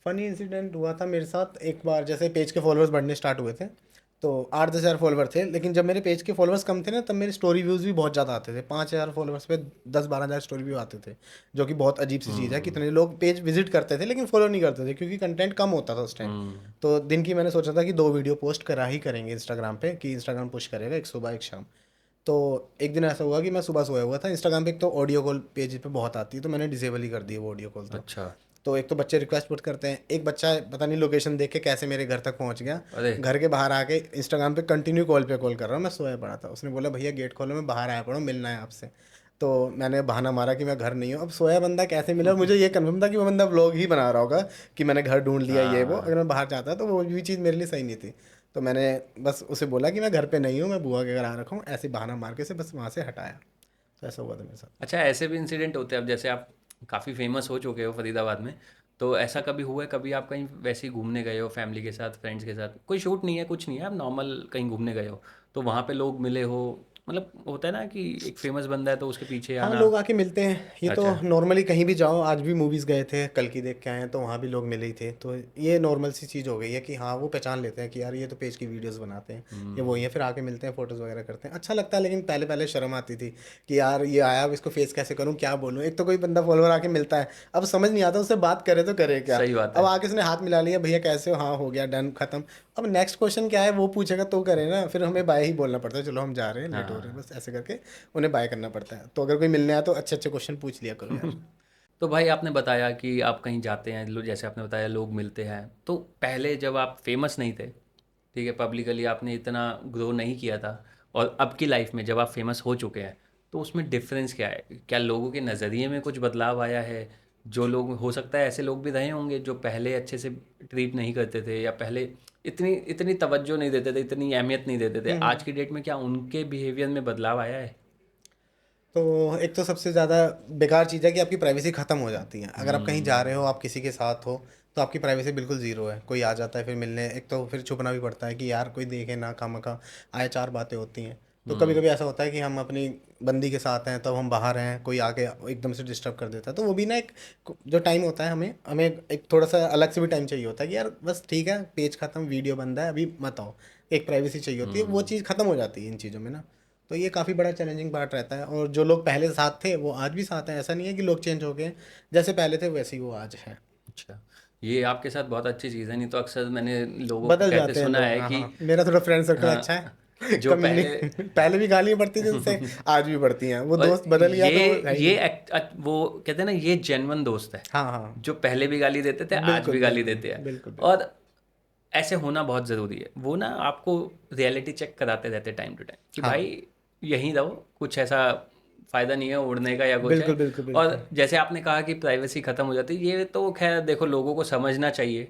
फ़नी इंसिडेंट हुआ था मेरे साथ एक बार, जैसे पेज के फॉलोअर्स बढ़ने स्टार्ट हुए थे, तो 8-10 हज़ार फॉलोवर थे। लेकिन जब मेरे पेज के फॉलोअर्स कम थे ना, तब मेरे स्टोरी व्यूज़ भी बहुत ज़्यादा आते थे। 5,000 फॉलोअर्स पे 10-12 हज़ार स्टोरी व्यू आते थे, जो कि बहुत अजीब सी चीज़ है कि इतने लोग पेज विजिट करते थे लेकिन फॉलो नहीं करते थे, क्योंकि कंटेंट कम होता था उस टाइम। हम्म। तो दिन की मैंने सोचा था कि 2 वीडियो पोस्ट करा ही करेंगे इंस्टाग्राम पे, कि इंस्टाग्राम पुश करेगा, एक सुबह एक शाम। तो एक दिन ऐसा हुआ कि मैं सुबह सोया हुआ था, इंस्टाग्राम पे एक तो ऑडियो कॉल पेज पे बहुत आती है, तो मैंने डिसेबल ही कर दी वो ऑडियो कॉल। अच्छा। तो एक तो बच्चे रिक्वेस्ट पुट करते हैं, एक बच्चा पता नहीं लोकेशन देख के कैसे मेरे घर तक पहुंच गया। अरे। घर के बाहर आके इंस्टाग्राम पे कंटिन्यू कॉल पे कॉल कर रहा हूँ, मैं सोया पड़ा था। उसने बोला भैया गेट खोलो, मैं बाहर आया पड़ा हूँ, मिलना है आपसे। तो मैंने बहाना मारा कि मैं घर नहीं हूँ। अब सोया बंदा कैसे मिला, और मुझे ये कन्फर्म था कि वो बंदा व्लॉग ही बना रहा होगा कि मैंने घर ढूंढ लिया ये वो। अगर हाँ। मैं बाहर जाता तो वो भी चीज़ मेरे लिए सही नहीं थी। तो मैंने बस उसे बोला कि मैं घर पे नहीं हूँ, मैं बुआ के घर आ रखा हूँ, ऐसे बहाना मार के से बस वहाँ से हटाया। तो ऐसा हुआ था मेरे साथ। अच्छा, ऐसे भी इंसिडेंट होते हैं, अब जैसे आप काफ़ी फेमस हो चुके हो फरीदाबाद में, तो ऐसा कभी हुआ है, कभी आप कहीं वैसे ही घूमने गए हो फैमिली के साथ, फ्रेंड्स के साथ, कोई शूट नहीं है कुछ नहीं है, आप नॉर्मल कहीं घूमने गए हो, तो वहाँ पे लोग मिले हो, मतलब होता है ना कि एक फेमस बंदा है तो उसके पीछे हाँ, आना। लोग आके मिलते हैं, ये तो अच्छा। नॉर्मली कहीं भी जाओ। आज भी मूवीज़ गए थे, कल की देख के आए हैं, तो वहाँ भी लोग मिले ही थे। तो ये नॉर्मल सी चीज़ हो गई है कि हाँ वो पहचान लेते हैं कि यार ये तो पेज की वीडियोस बनाते हैं, ये वही है। फिर आके मिलते हैं, फ़ोटोज़ वगैरह करते हैं, अच्छा लगता है। लेकिन पहले पहले शर्म आती थी कि यार ये आया, अब इसको फेस कैसे करूँ, क्या बोलूँ। एक तो कोई बंदा फॉलोअर आके मिलता है, अब समझ नहीं आता उससे बात करे तो करे क्या। सही बात अब है। आके उसने हाथ मिला लिया, भैया कैसे हो, हाँ हो गया, डन, खत्म। अब नेक्स्ट क्वेश्चन क्या है वो पूछेगा तो करे ना, फिर हमें बाय ही बोलना पड़ता है, चलो हम जा रहे हैं, लेट हो रहे हैं, हाँ। बस ऐसे करके उन्हें बाय करना पड़ता है। तो अगर कोई मिलने आया तो अच्छे अच्छे क्वेश्चन पूछ लिया करो यार। तो भाई आपने बताया कि आप कहीं जाते हैं, जैसे आपने बताया लोग मिलते हैं, तो पहले जब आप फेमस नहीं थे, ठीक है, पब्लिकली आपने इतना ग्रो नहीं किया था, और अब की लाइफ में जब आप फेमस हो चुके हैं, तो उसमें डिफरेंस क्या है? क्या लोगों के नज़रिए में कुछ बदलाव आया है? जो लोग, हो सकता है ऐसे लोग भी रहे होंगे जो पहले अच्छे से ट्रीट नहीं करते थे, या पहले इतनी इतनी तवज्जो नहीं देते थे, इतनी अहमियत नहीं देते थे, आज की डेट में क्या उनके बिहेवियर में बदलाव आया है? तो एक तो सबसे ज़्यादा बेकार चीज़ है कि आपकी प्राइवेसी ख़त्म हो जाती है। अगर आप कहीं जा रहे हो, आप किसी के साथ हो, तो आपकी प्राइवेसी बिल्कुल ज़ीरो है। कोई आ जाता है फिर मिलने, एक तो फिर छुपना भी पड़ता है कि यार कोई देखे ना, खामखा आए, 4 बातें होती हैं। तो कभी-कभी ऐसा होता है कि हम अपनी बंदी के साथ हैं, तब हम बाहर हैं, कोई आके एकदम से डिस्टर्ब कर देता है। तो वो भी ना एक जो टाइम होता है, हमें हमें एक थोड़ा-सा अलग से भी टाइम चाहिए होता है कि यार बस ठीक है, पेज खत्म, वीडियो बंद है, अभी मत आओ। एक प्राइवेसी चाहिए होती है, वो चीज़ खत्म हो जाती है इन चीज़ों में ना। तो ये काफ़ी बड़ा चैलेंजिंग पार्ट रहता है, और जो लोग पहले साथ थे, वो आज भी साथ हैं। ऐसा नहीं है कि लोग चेंज हो गए, जैसे पहले थे वैसे ही वो आज हैं। अच्छा, ये आपके साथ बहुत अच्छी चीज़ है, नहीं तो अक्सर मैंने लोगों को बदल कहते जाते हैं सुना लोग, है हाँ, कि हाँ। मेरा थोड़ा फ्रेंड सर्कल अच्छा हाँ, है। जो कमी पहले नहीं। पहले भी गालियाँ पड़ती थी उनसे, आज भी पड़ती हैं। वो और दोस्त बदल गया तो वो है ही नहीं। वो कहते हैं ना, ये जेन्युइन दोस्त है, हाँ, हाँ। जो पहले भी गाली देते थे, आज बिल्कुल, भी गाली बिल्कुल, देते हैं। बिल्कुल, बिल्कुल। और ऐसे होना बहुत ज़रूरी है। वो ना आपको रियलिटी चेक कराते रहते टाइम टू टाइम कि हाँ, भाई यहीं रहो, कुछ ऐसा फ़ायदा नहीं है उड़ने का या कुछ है। बिल्कुल, बिल्कुल, बिल्कुल। और जैसे आपने कहा कि प्राइवेसी ख़त्म हो जाती है, ये तो खैर देखो लोगों को समझना चाहिए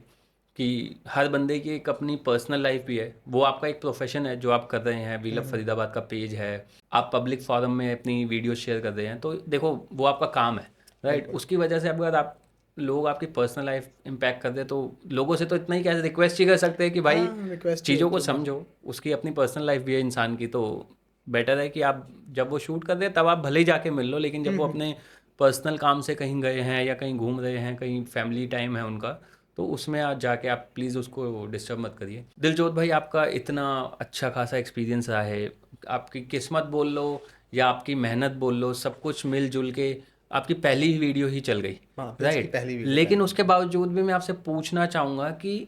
कि हर बंदे की एक अपनी पर्सनल लाइफ भी है। वो आपका एक प्रोफेशन है जो आप कर रहे हैं, वी लव फरीदाबाद का पेज है, आप पब्लिक फोरम में अपनी वीडियो शेयर कर रहे हैं, तो देखो वो आपका काम है, राइट? बिल्कुल। उसकी वजह से अगर आप लोग आपकी पर्सनल लाइफ इम्पैक्ट कर दे तो लोगों से तो इतना ही क्या रिक्वेस्ट ही कर सकते हैं कि भाई हाँ, रिक्वेस्ट ही चीज़ों को होती है बस। समझो, उसकी अपनी पर्सनल लाइफ भी है इंसान की, तो बेटर है कि आप जब वो शूट कर दे तब आप भले ही जाके मिल लो, लेकिन जब वो अपने पर्सनल काम से कहीं गए हैं या कहीं घूम रहे हैं, कहीं फैमिली टाइम है उनका, तो उसमें आज जाके आप प्लीज़ उसको डिस्टर्ब मत करिए। दिलजोत भाई, आपका इतना अच्छा खासा एक्सपीरियंस रहा है, आपकी किस्मत बोल लो या आपकी मेहनत बोल लो, सब कुछ मिलजुल के आपकी पहली वीडियो ही चल गई, हाँ, पेज की राइट? पहली वीडियो लेकिन पहली। उसके बावजूद भी मैं आपसे पूछना चाहूँगा कि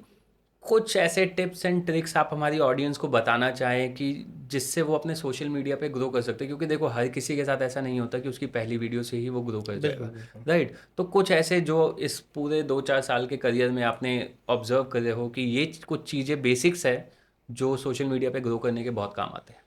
कुछ ऐसे टिप्स एंड ट्रिक्स आप हमारी ऑडियंस को बताना चाहें कि जिससे वो अपने सोशल मीडिया पे ग्रो कर सकते हैं, क्योंकि देखो हर किसी के साथ ऐसा नहीं होता कि उसकी पहली वीडियो से ही वो ग्रो कर बिल्कुल, जाएगा, बिल्कुल। राइट? तो कुछ ऐसे जो इस पूरे 2-4 साल के करियर में आपने ऑब्जर्व करे हो कि ये कुछ चीज़ें बेसिक्स है जो सोशल मीडिया पे ग्रो करने के बहुत काम आते हैं।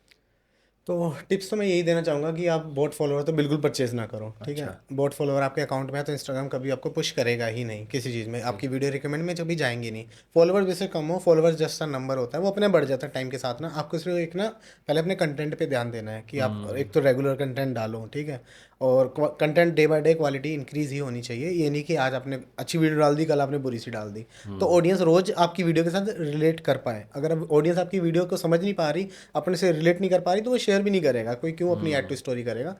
तो टिप्स तो मैं यही देना चाहूँगा कि आप बॉट फॉलोअर तो बिल्कुल परचेज़ ना करो, ठीक है? अच्छा। बॉट फॉलोअर आपके अकाउंट में है तो इंस्टाग्राम कभी आपको पुश करेगा ही नहीं किसी चीज़ में, ओके। आपकी वीडियो रिकमेंड में कभी जाएँगी नहीं। फॉलोअर जैसे कम हो, फॉलोअर जस्ट अ नंबर होता है, वो अपने बढ़ जाता है टाइम के साथ ना। आपको सिर्फ एक ना पहले अपने कंटेंट पे ध्यान देना है कि आप एक तो रेगुलर कंटेंट डालो, ठीक है? और content day by day quality increase ही होनी चाहिए। ये नहीं कि आज आपने अच्छी वीडियो डाल दी, कल आपने बुरी सी डाल दी। तो ऑडियंस रोज़ आपकी वीडियो के साथ रिलेट कर पाए। अगर अब ऑडियंस आपकी वीडियो को समझ नहीं पा रही, अपने से रिलेट नहीं कर पा रही, तो वो शेयर भी नहीं करेगा। कोई क्यों अपनी ऐड टू स्टोरी करेगा?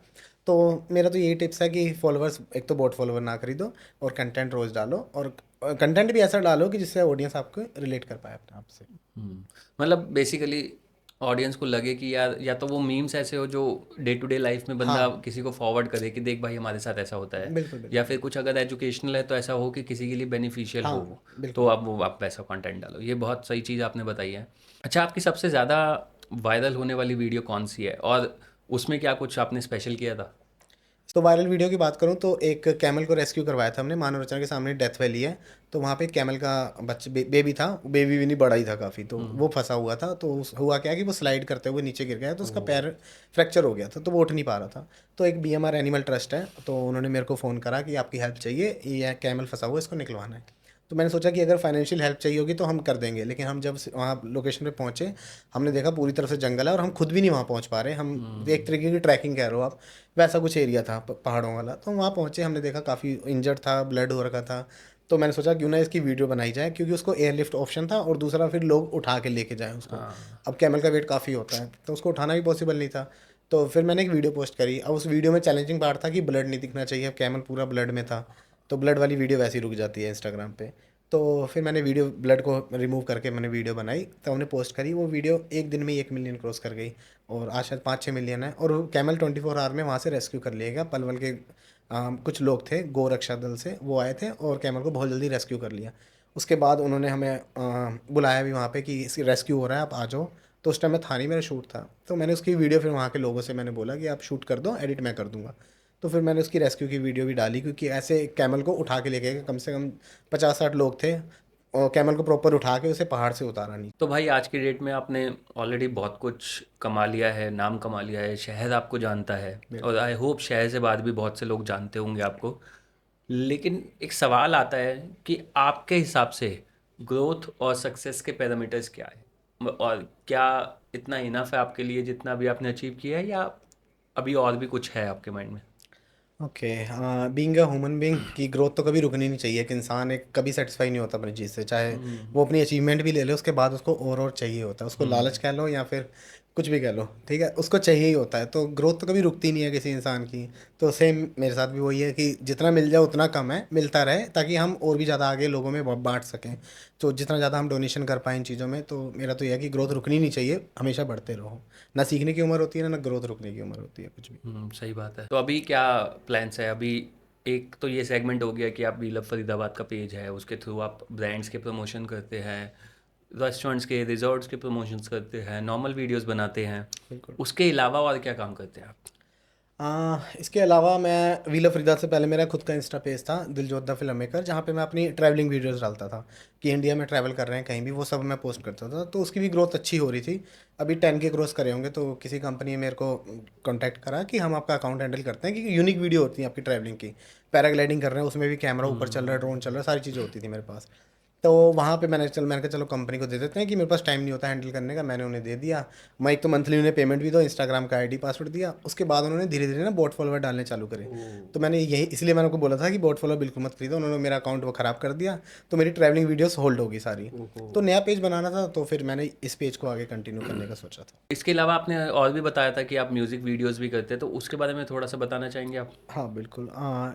तो मेरा तो यही टिप्स है कि फॉलोअर्स एक तो बॉट फॉलोअर ना खरीदो, और कंटेंट रोज़ डालो, और कंटेंट भी ऐसा डालो कि जिससे ऑडियंस आपको रिलेट कर पाए अपने आप से। मतलब बेसिकली ऑडियंस को लगे कि यार या तो वो मीम्स ऐसे हो जो डे टू डे लाइफ में बंदा हाँ, किसी को फॉरवर्ड करे कि देख भाई हमारे साथ ऐसा होता है, बिल्कुल, या बिल्कुल। फिर कुछ अगर एजुकेशनल है तो ऐसा हो कि किसी के लिए बेनिफिशियल हो हाँ, वो, तो बिल्कुल। आप वैसा कंटेंट डालो। ये बहुत सही चीज़ आपने बताई है। अच्छा, आपकी सबसे ज़्यादा वायरल होने वाली वीडियो कौन सी है, और उसमें क्या कुछ आपने स्पेशल किया था? तो वायरल वीडियो की बात करूँ तो एक कैमल को रेस्क्यू करवाया था हमने, मानव रचना के सामने डेथ वैली है। तो वहाँ पे एक कैमल का बेबी था, बेबी भी नहीं, बड़ा ही था काफ़ी, तो वो फंसा हुआ था। तो हुआ क्या कि वो स्लाइड करते हुए नीचे गिर गया, तो उसका ओह। पैर फ्रैक्चर हो गया था, तो वो उठ नहीं पा रहा था। तो एक BMR एनिमल ट्रस्ट है, तो उन्होंने मेरे को फ़ोन करा कि आपकी हेल्प चाहिए, ये कैमल फंसा हुआ है, इसको निकलवाना है। तो मैंने सोचा कि अगर फाइनेंशियल हेल्प चाहिए होगी तो हम कर देंगे, लेकिन हम जब वहाँ लोकेशन पे पहुँचे, हमने देखा पूरी तरफ से जंगल है और हम खुद भी नहीं वहाँ पहुँच पा रहे। हम एक तरीके की ट्रैकिंग कह रहे हो आप, वैसा कुछ एरिया था पहाड़ों वाला। तो वहाँ पहुँचे, हमने देखा काफ़ी इंजर्ड था, ब्लड हो रखा था। तो मैंने सोचा क्यों ना इसकी वीडियो बनाई जाए, क्योंकि उसको एयरलिफ्ट ऑप्शन था, और दूसरा फिर लोग उठा के लेके जाएं उसको। हाँ। अब कैमल का वेट काफ़ी होता है, तो उसको उठाना भी पॉसिबल नहीं था। तो फिर मैंने एक वीडियो पोस्ट करी। अब उस वीडियो में चैलेंजिंग पार्ट था कि ब्लड नहीं दिखना चाहिए, अब कैमल पूरा ब्लड में था, तो ब्लड वाली वीडियो वैसे ही रुक जाती है इंस्टाग्राम पे। तो फिर मैंने वीडियो ब्लड को रिमूव करके मैंने वीडियो बनाई, तो हमने पोस्ट करी। वो वीडियो एक दिन में ही 1 मिलियन क्रॉस कर गई, और आज शायद 5-6 मिलियन है। और वो कैमल 24 आवर में वहाँ से रेस्क्यू कर लिया गया। पलवल के कुछ लोग थे गौ रक्षा दल से, वो आए थे और कैमल को बहुत जल्दी रेस्क्यू कर लिया। उसके बाद उन्होंने हमें बुलाया भी वहाँ पे कि इस रेस्क्यू हो रहा है, आप आ जाओ। तो उस टाइम मैं था नहीं, मेरा शूट था। तो मैंने उसकी वीडियो फिर वहाँ के लोगों से मैंने बोला कि आप शूट कर दो, एडिट मैं कर दूँगा। तो फिर मैंने उसकी रेस्क्यू की वीडियो भी डाली, क्योंकि ऐसे कैमल को उठा के लेके गए, कम से कम 50-60 लोग थे, और कैमल को प्रॉपर उठा के उसे पहाड़ से उतारा नहीं। तो भाई आज की डेट में आपने ऑलरेडी बहुत कुछ कमा लिया है, नाम कमा लिया है, शहर आपको जानता है, और आई होप शहर से बाद भी बहुत से लोग जानते होंगे आपको। लेकिन एक सवाल आता है कि आपके हिसाब से ग्रोथ और सक्सेस के पैरामीटर्स क्या है, और क्या इतना इनफ है आपके लिए जितना भी आपने अचीव किया है, या अभी और भी कुछ है आपके माइंड में? Okay, being a human being की ग्रोथ तो कभी रुकनी नहीं चाहिए। एक इंसान एक कभी सेटिस्फाई नहीं होता अपनी चीज़ से, चाहे हम्म। वो अपनी अचीवमेंट भी ले ले, उसके बाद उसको और चाहिए होता है। उसको लालच हम्म। कह लो या फिर कुछ भी कह लो, ठीक है, उसको चाहिए ही होता है। तो ग्रोथ तो कभी रुकती नहीं है किसी इंसान की। तो सेम मेरे साथ भी वही है कि जितना मिल जाए उतना कम है, मिलता रहे, ताकि हम और भी ज़्यादा आगे लोगों में बांट सकें। तो जितना ज़्यादा हम डोनेशन कर पाएँ इन चीज़ों में, तो मेरा तो यह है कि ग्रोथ रुकनी नहीं चाहिए, हमेशा बढ़ते रहो। ना सीखने की उम्र होती है, ना ग्रोथ रुकने की उम्र होती है, कुछ भी। सही बात है। तो अभी क्या प्लान्स है अभी? एक तो ये सेगमेंट हो गया कि आप वी लव फरीदाबाद का पेज है, उसके थ्रू आप ब्रांड्स के प्रमोशन करते हैं, रेस्टोरेंट्स के, रिजॉर्ट्स के प्रमोशंस करते हैं, नॉर्मल वीडियोस बनाते हैं। बिल्कुल। उसके अलावा और क्या काम करते हैं आप? इसके अलावा मैं व्हील ऑफ फरीदा से पहले मेरा खुद का इंस्टा पेज था, दिलजोत द फिल्म मेकर, जहाँ पे मैं अपनी ट्रैवलिंग वीडियोस डालता था कि इंडिया में ट्रैवल कर रहे हैं कहीं भी, वो सब मैं पोस्ट करता था। तो उसकी भी ग्रोथ अच्छी हो रही थी। अभी 10K क्रॉस करे होंगे, तो किसी कंपनी ने मेरे को कांटेक्ट करा कि हम आपका अकाउंट हैंडल करते हैं, क्योंकि यूनिक वीडियो होती है आपकी ट्रैवलिंग की। पैराग्लाइडिंग कर रहे हैं, उसमें भी कैमरा ऊपर चल रहा है, ड्रोन चल रहा है, सारी चीज़ें होती थी मेरे पास। तो वहाँ पे मैंने कहा चलो कंपनी को दे देते हैं, कि मेरे पास टाइम नहीं होता हैंडल करने का। मैंने उन्हें दे दिया। मैं एक तो मंथली उन्हें पेमेंट भी दो, इंस्टाग्राम का आईडी पासवर्ड दिया। उसके बाद उन्होंने धीरे धीरे ना बोट फॉलोवर डालने चालू करे। तो मैंने यही इसलिए मैंने उनको बोला था कि बोट फॉलोवर बिल्कुल मत खरीदो। उन्होंने मेरा अकाउंट वो ख़राब कर दिया, तो मेरी ट्रैवलिंग वीडियोस होल्ड होगी सारी। ओहो। तो नया पेज बनाना था, तो फिर मैंने इस पेज को आगे कंटिन्यू करने का सोचा था। इसके अलावा आपने और भी बताया था कि आप म्यूज़िक वीडियोस भी करते हैं, तो उसके बारे में थोड़ा सा बताना चाहेंगे आप? हाँ बिल्कुल।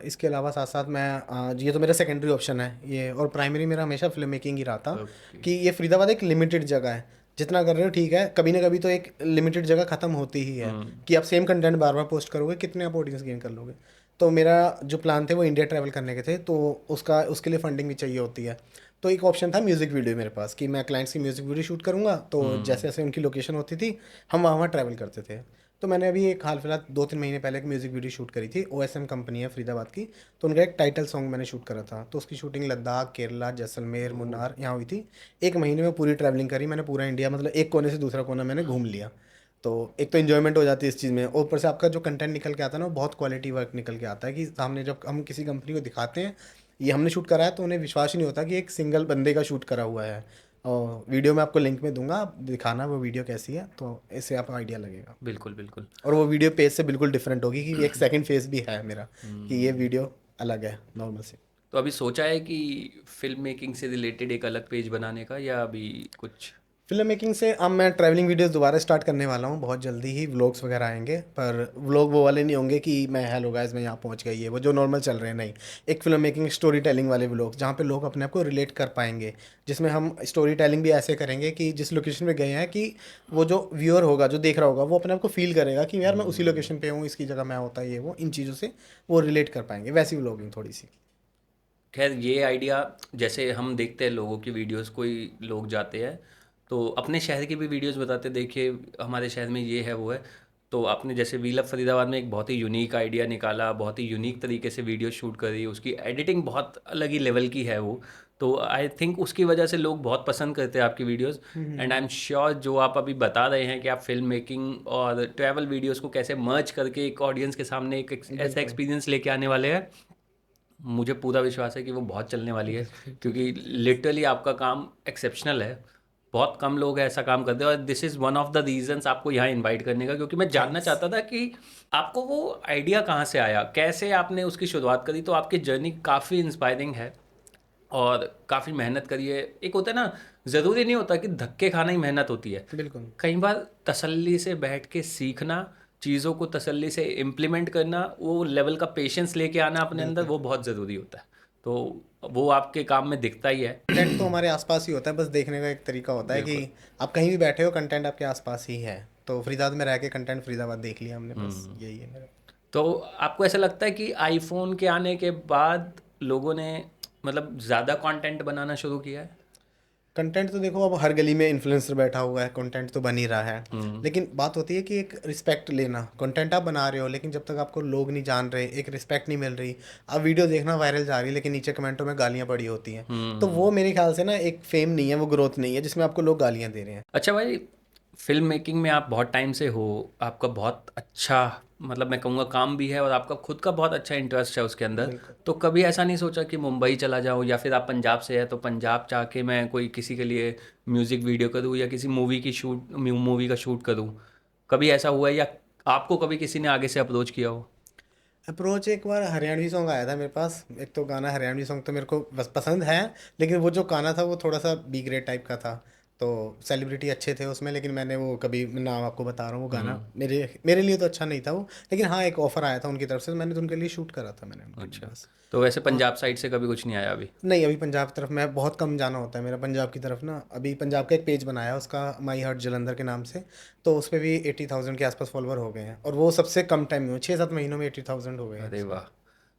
इसके अलावा साथ साथ मैं ये तो मेरा सेकेंडरी ऑप्शन है ये, और प्राइमरी मेरा हमेशा फिल्म मेकिंग ही रहा था। ओके। कि ये फरीदाबाद एक लिमिटेड जगह है, जितना कर रहे हो ठीक है, कभी ना कभी तो एक लिमिटेड जगह ख़त्म होती ही है। हम्म। कि आप सेम कंटेंट बार बार पोस्ट करोगे, कितने आप ऑडियंस गेन कर लोगे। तो मेरा जो प्लान थे वो इंडिया ट्रैवल करने के थे, तो उसका उसके लिए फंडिंग भी चाहिए होती है। तो एक ऑप्शन था म्यूज़िक वीडियो मेरे पास, कि मैं क्लाइंट्स की म्यूज़िक वीडियो शूट करूँगा, तो जैसे जैसे उनकी लोकेशन होती थी हम वहाँ वहाँ ट्रैवल करते थे। तो मैंने अभी एक हाल फिलहाल 2-3 महीने पहले एक म्यूज़िक वीडियो शूट करी थी, OSM कंपनी है फरीदाबाद की। तो उनका एक टाइटल सॉन्ग मैंने शूट करा था, तो उसकी शूटिंग लद्दाख, केरला, जैसलमेर, मुन्नार यहाँ हुई थी। 1 महीने में पूरी ट्रैवलिंग करी मैंने, पूरा इंडिया, मतलब एक कोने से दूसरा कोना मैंने घूम लिया। तो एक तो इन्जॉयमेंट हो जाती है इस चीज़ में, और ऊपर से आपका जो कंटेंट निकल के आता है ना, वो बहुत क्वालिटी वर्क निकल के आता है। कि सामने जब हम किसी कंपनी को दिखाते हैं ये हमने शूट करा है, तो उन्हें विश्वास ही नहीं होता कि एक सिंगल बंदे का शूट करा हुआ है। और वीडियो में आपको लिंक में दूंगा, आप दिखाना वो वीडियो कैसी है, तो इससे आपको आइडिया लगेगा। बिल्कुल बिल्कुल। और वो वीडियो पेज से बिल्कुल डिफरेंट होगी, कि एक सेकंड फेस भी है मेरा, कि ये हम्म। वीडियो अलग है नॉर्मल से। तो अभी सोचा है कि फिल्म मेकिंग से रिलेटेड एक अलग पेज बनाने का, या अभी कुछ? फिल्म मेकिंग से अब मैं ट्रैवलिंग वीडियोस दोबारा स्टार्ट करने वाला हूँ, बहुत जल्दी ही व्लॉग्स वगैरह आएंगे। पर व्लॉग वो वाले नहीं होंगे कि मैं हेलो गाइस मैं यहाँ पहुँच गई है, वो जो नॉर्मल चल रहे हैं, नहीं। एक फिल्म मेकिंग स्टोरी टेलिंग वाले व्लॉग, जहाँ पे लोग अपने आप को रिलेट कर पाएंगे। जिसमें हम स्टोरी टेलिंग भी ऐसे करेंगे कि जिस लोकेशन पे गए हैं, कि वो जो व्यूअर होगा, जो देख रहा होगा, वो अपने आप को फील करेगा कि यार मैं उसी लोकेशन पे हूँ, इसकी जगह मैं होता है, ये वो इन चीज़ों से वो रिलेट कर पाएंगे, वैसी व्लॉगिंग थोड़ी सी। खैर ये आइडिया, जैसे हम देखते हैं लोगों की वीडियोस, कोई लोग जाते हैं तो अपने शहर की भी वीडियोस बताते, देखिए हमारे शहर में ये है वो है। तो आपने जैसे वील ऑफ फरीदाबाद में एक बहुत ही यूनिक आइडिया निकाला, बहुत ही यूनिक तरीके से वीडियो शूट करी, उसकी एडिटिंग बहुत अलग ही लेवल की है वो। तो आई थिंक उसकी वजह से लोग बहुत पसंद करते हैं आपकी videos. And I am sure जो आप अभी बता रहे हैं कि आप फिल्म मेकिंग और ट्रैवल वीडियोस को कैसे मर्ज करके एक ऑडियंस के सामने एक ऐसा बिल्कुल। एक्सपीरियंस लेके आने वाले हैं, मुझे पूरा विश्वास है कि वो बहुत चलने वाली है। क्योंकि लिटरली आपका काम एक्सेप्शनल है। बहुत कम लोग ऐसा काम करते हैं, और this is one of the reasons आपको यहाँ इनवाइट करने का, क्योंकि मैं जानना थैंक्स। चाहता था कि आपको वो आइडिया कहाँ से आया, कैसे आपने उसकी शुरुआत करी। तो आपकी जर्नी काफ़ी इंस्पायरिंग है, और काफ़ी मेहनत करी है। एक होता है ना, ज़रूरी नहीं होता कि धक्के खाना ही मेहनत होती है। बिल्कुल। कई बार तसल्ली से बैठ के सीखना, चीज़ों को तसल्ली से इम्प्लीमेंट करना, वो लेवल का पेशेंस लेके आना अपने अंदर, बिल्कुल। वो बहुत ज़रूरी होता है। तो वो आपके काम में दिखता ही है। कंटेंट तो हमारे आसपास ही होता है, बस देखने का एक तरीका होता है कि बिल्कुल। आप कहीं भी बैठे हो, कंटेंट आपके आसपास ही है। तो फरीदाबाद में रह के कंटेंट फरीदाबाद देख लिया हमने, बस हम्म। यही है मेरा। तो आपको ऐसा लगता है कि आईफोन के आने के बाद लोगों ने मतलब ज़्यादा कंटेंट बनाना शुरू किया है? कंटेंट तो देखो, अब हर गली में इन्फ्लुएंसर बैठा हुआ है, कंटेंट तो बन ही रहा है। हम्म। लेकिन बात होती है कि एक रिस्पेक्ट लेना, कंटेंट आप बना रहे हो, लेकिन जब तक आपको लोग नहीं जान रहे, एक रिस्पेक्ट नहीं मिल रही। अब वीडियो देखना वायरल जा रही है, लेकिन नीचे कमेंटों में गालियाँ पड़ी होती हैं। तो वो हम्म। मेरे ख्याल से ना एक फेम नहीं है, वो ग्रोथ नहीं है, जिसमें आपको लोग गालियाँ दे रहे हैं। अच्छा भाई, फिल्म मेकिंग में आप बहुत टाइम से हो, आपका बहुत अच्छा, मतलब मैं कहूँगा काम भी है, और आपका खुद का बहुत अच्छा इंटरेस्ट है उसके अंदर। बिल्कुल। तो कभी ऐसा नहीं सोचा कि मुंबई चला जाऊँ, या फिर आप पंजाब से है तो पंजाब जाके मैं कोई किसी के लिए म्यूज़िक वीडियो करूँ, या किसी मूवी का शूट करूँ? कभी ऐसा हुआ है, या आपको कभी किसी ने आगे से अप्रोच किया हो? अप्रोच एक बार हरियाणवी सॉन्ग आया था मेरे पास। एक तो गाना हरियाणवी सॉन्ग तो मेरे को बस पसंद है, लेकिन वो जो गाना था वो थोड़ा सा बी ग्रेड टाइप का था। तो सेलिब्रिटी अच्छे थे उसमें, लेकिन मैंने वो कभी, मैं नाम आपको बता रहा हूँ, वो गाना हुँ, मेरे मेरे लिए तो अच्छा नहीं था वो। लेकिन हाँ, एक ऑफ़र आया था उनकी तरफ से, मैंने तो उनके लिए शूट करा था मैंने उनके लिए अच्छा। बस। तो वैसे और पंजाब साइड से कभी कुछ नहीं आया अभी? नहीं, अभी पंजाब की तरफ मैं बहुत कम जाना होता है मेरा पंजाब की तरफ ना। अभी पंजाब का एक पेज बनाया है उसका, माई हार्ट जलंधर के नाम से। तो उस पे भी 80,000 के आसपास फॉलोवर हो गए हैं, और वो सबसे कम टाइम में, 6-7 महीनों में 80,000 हो गए हैं अरे उसके। वाह!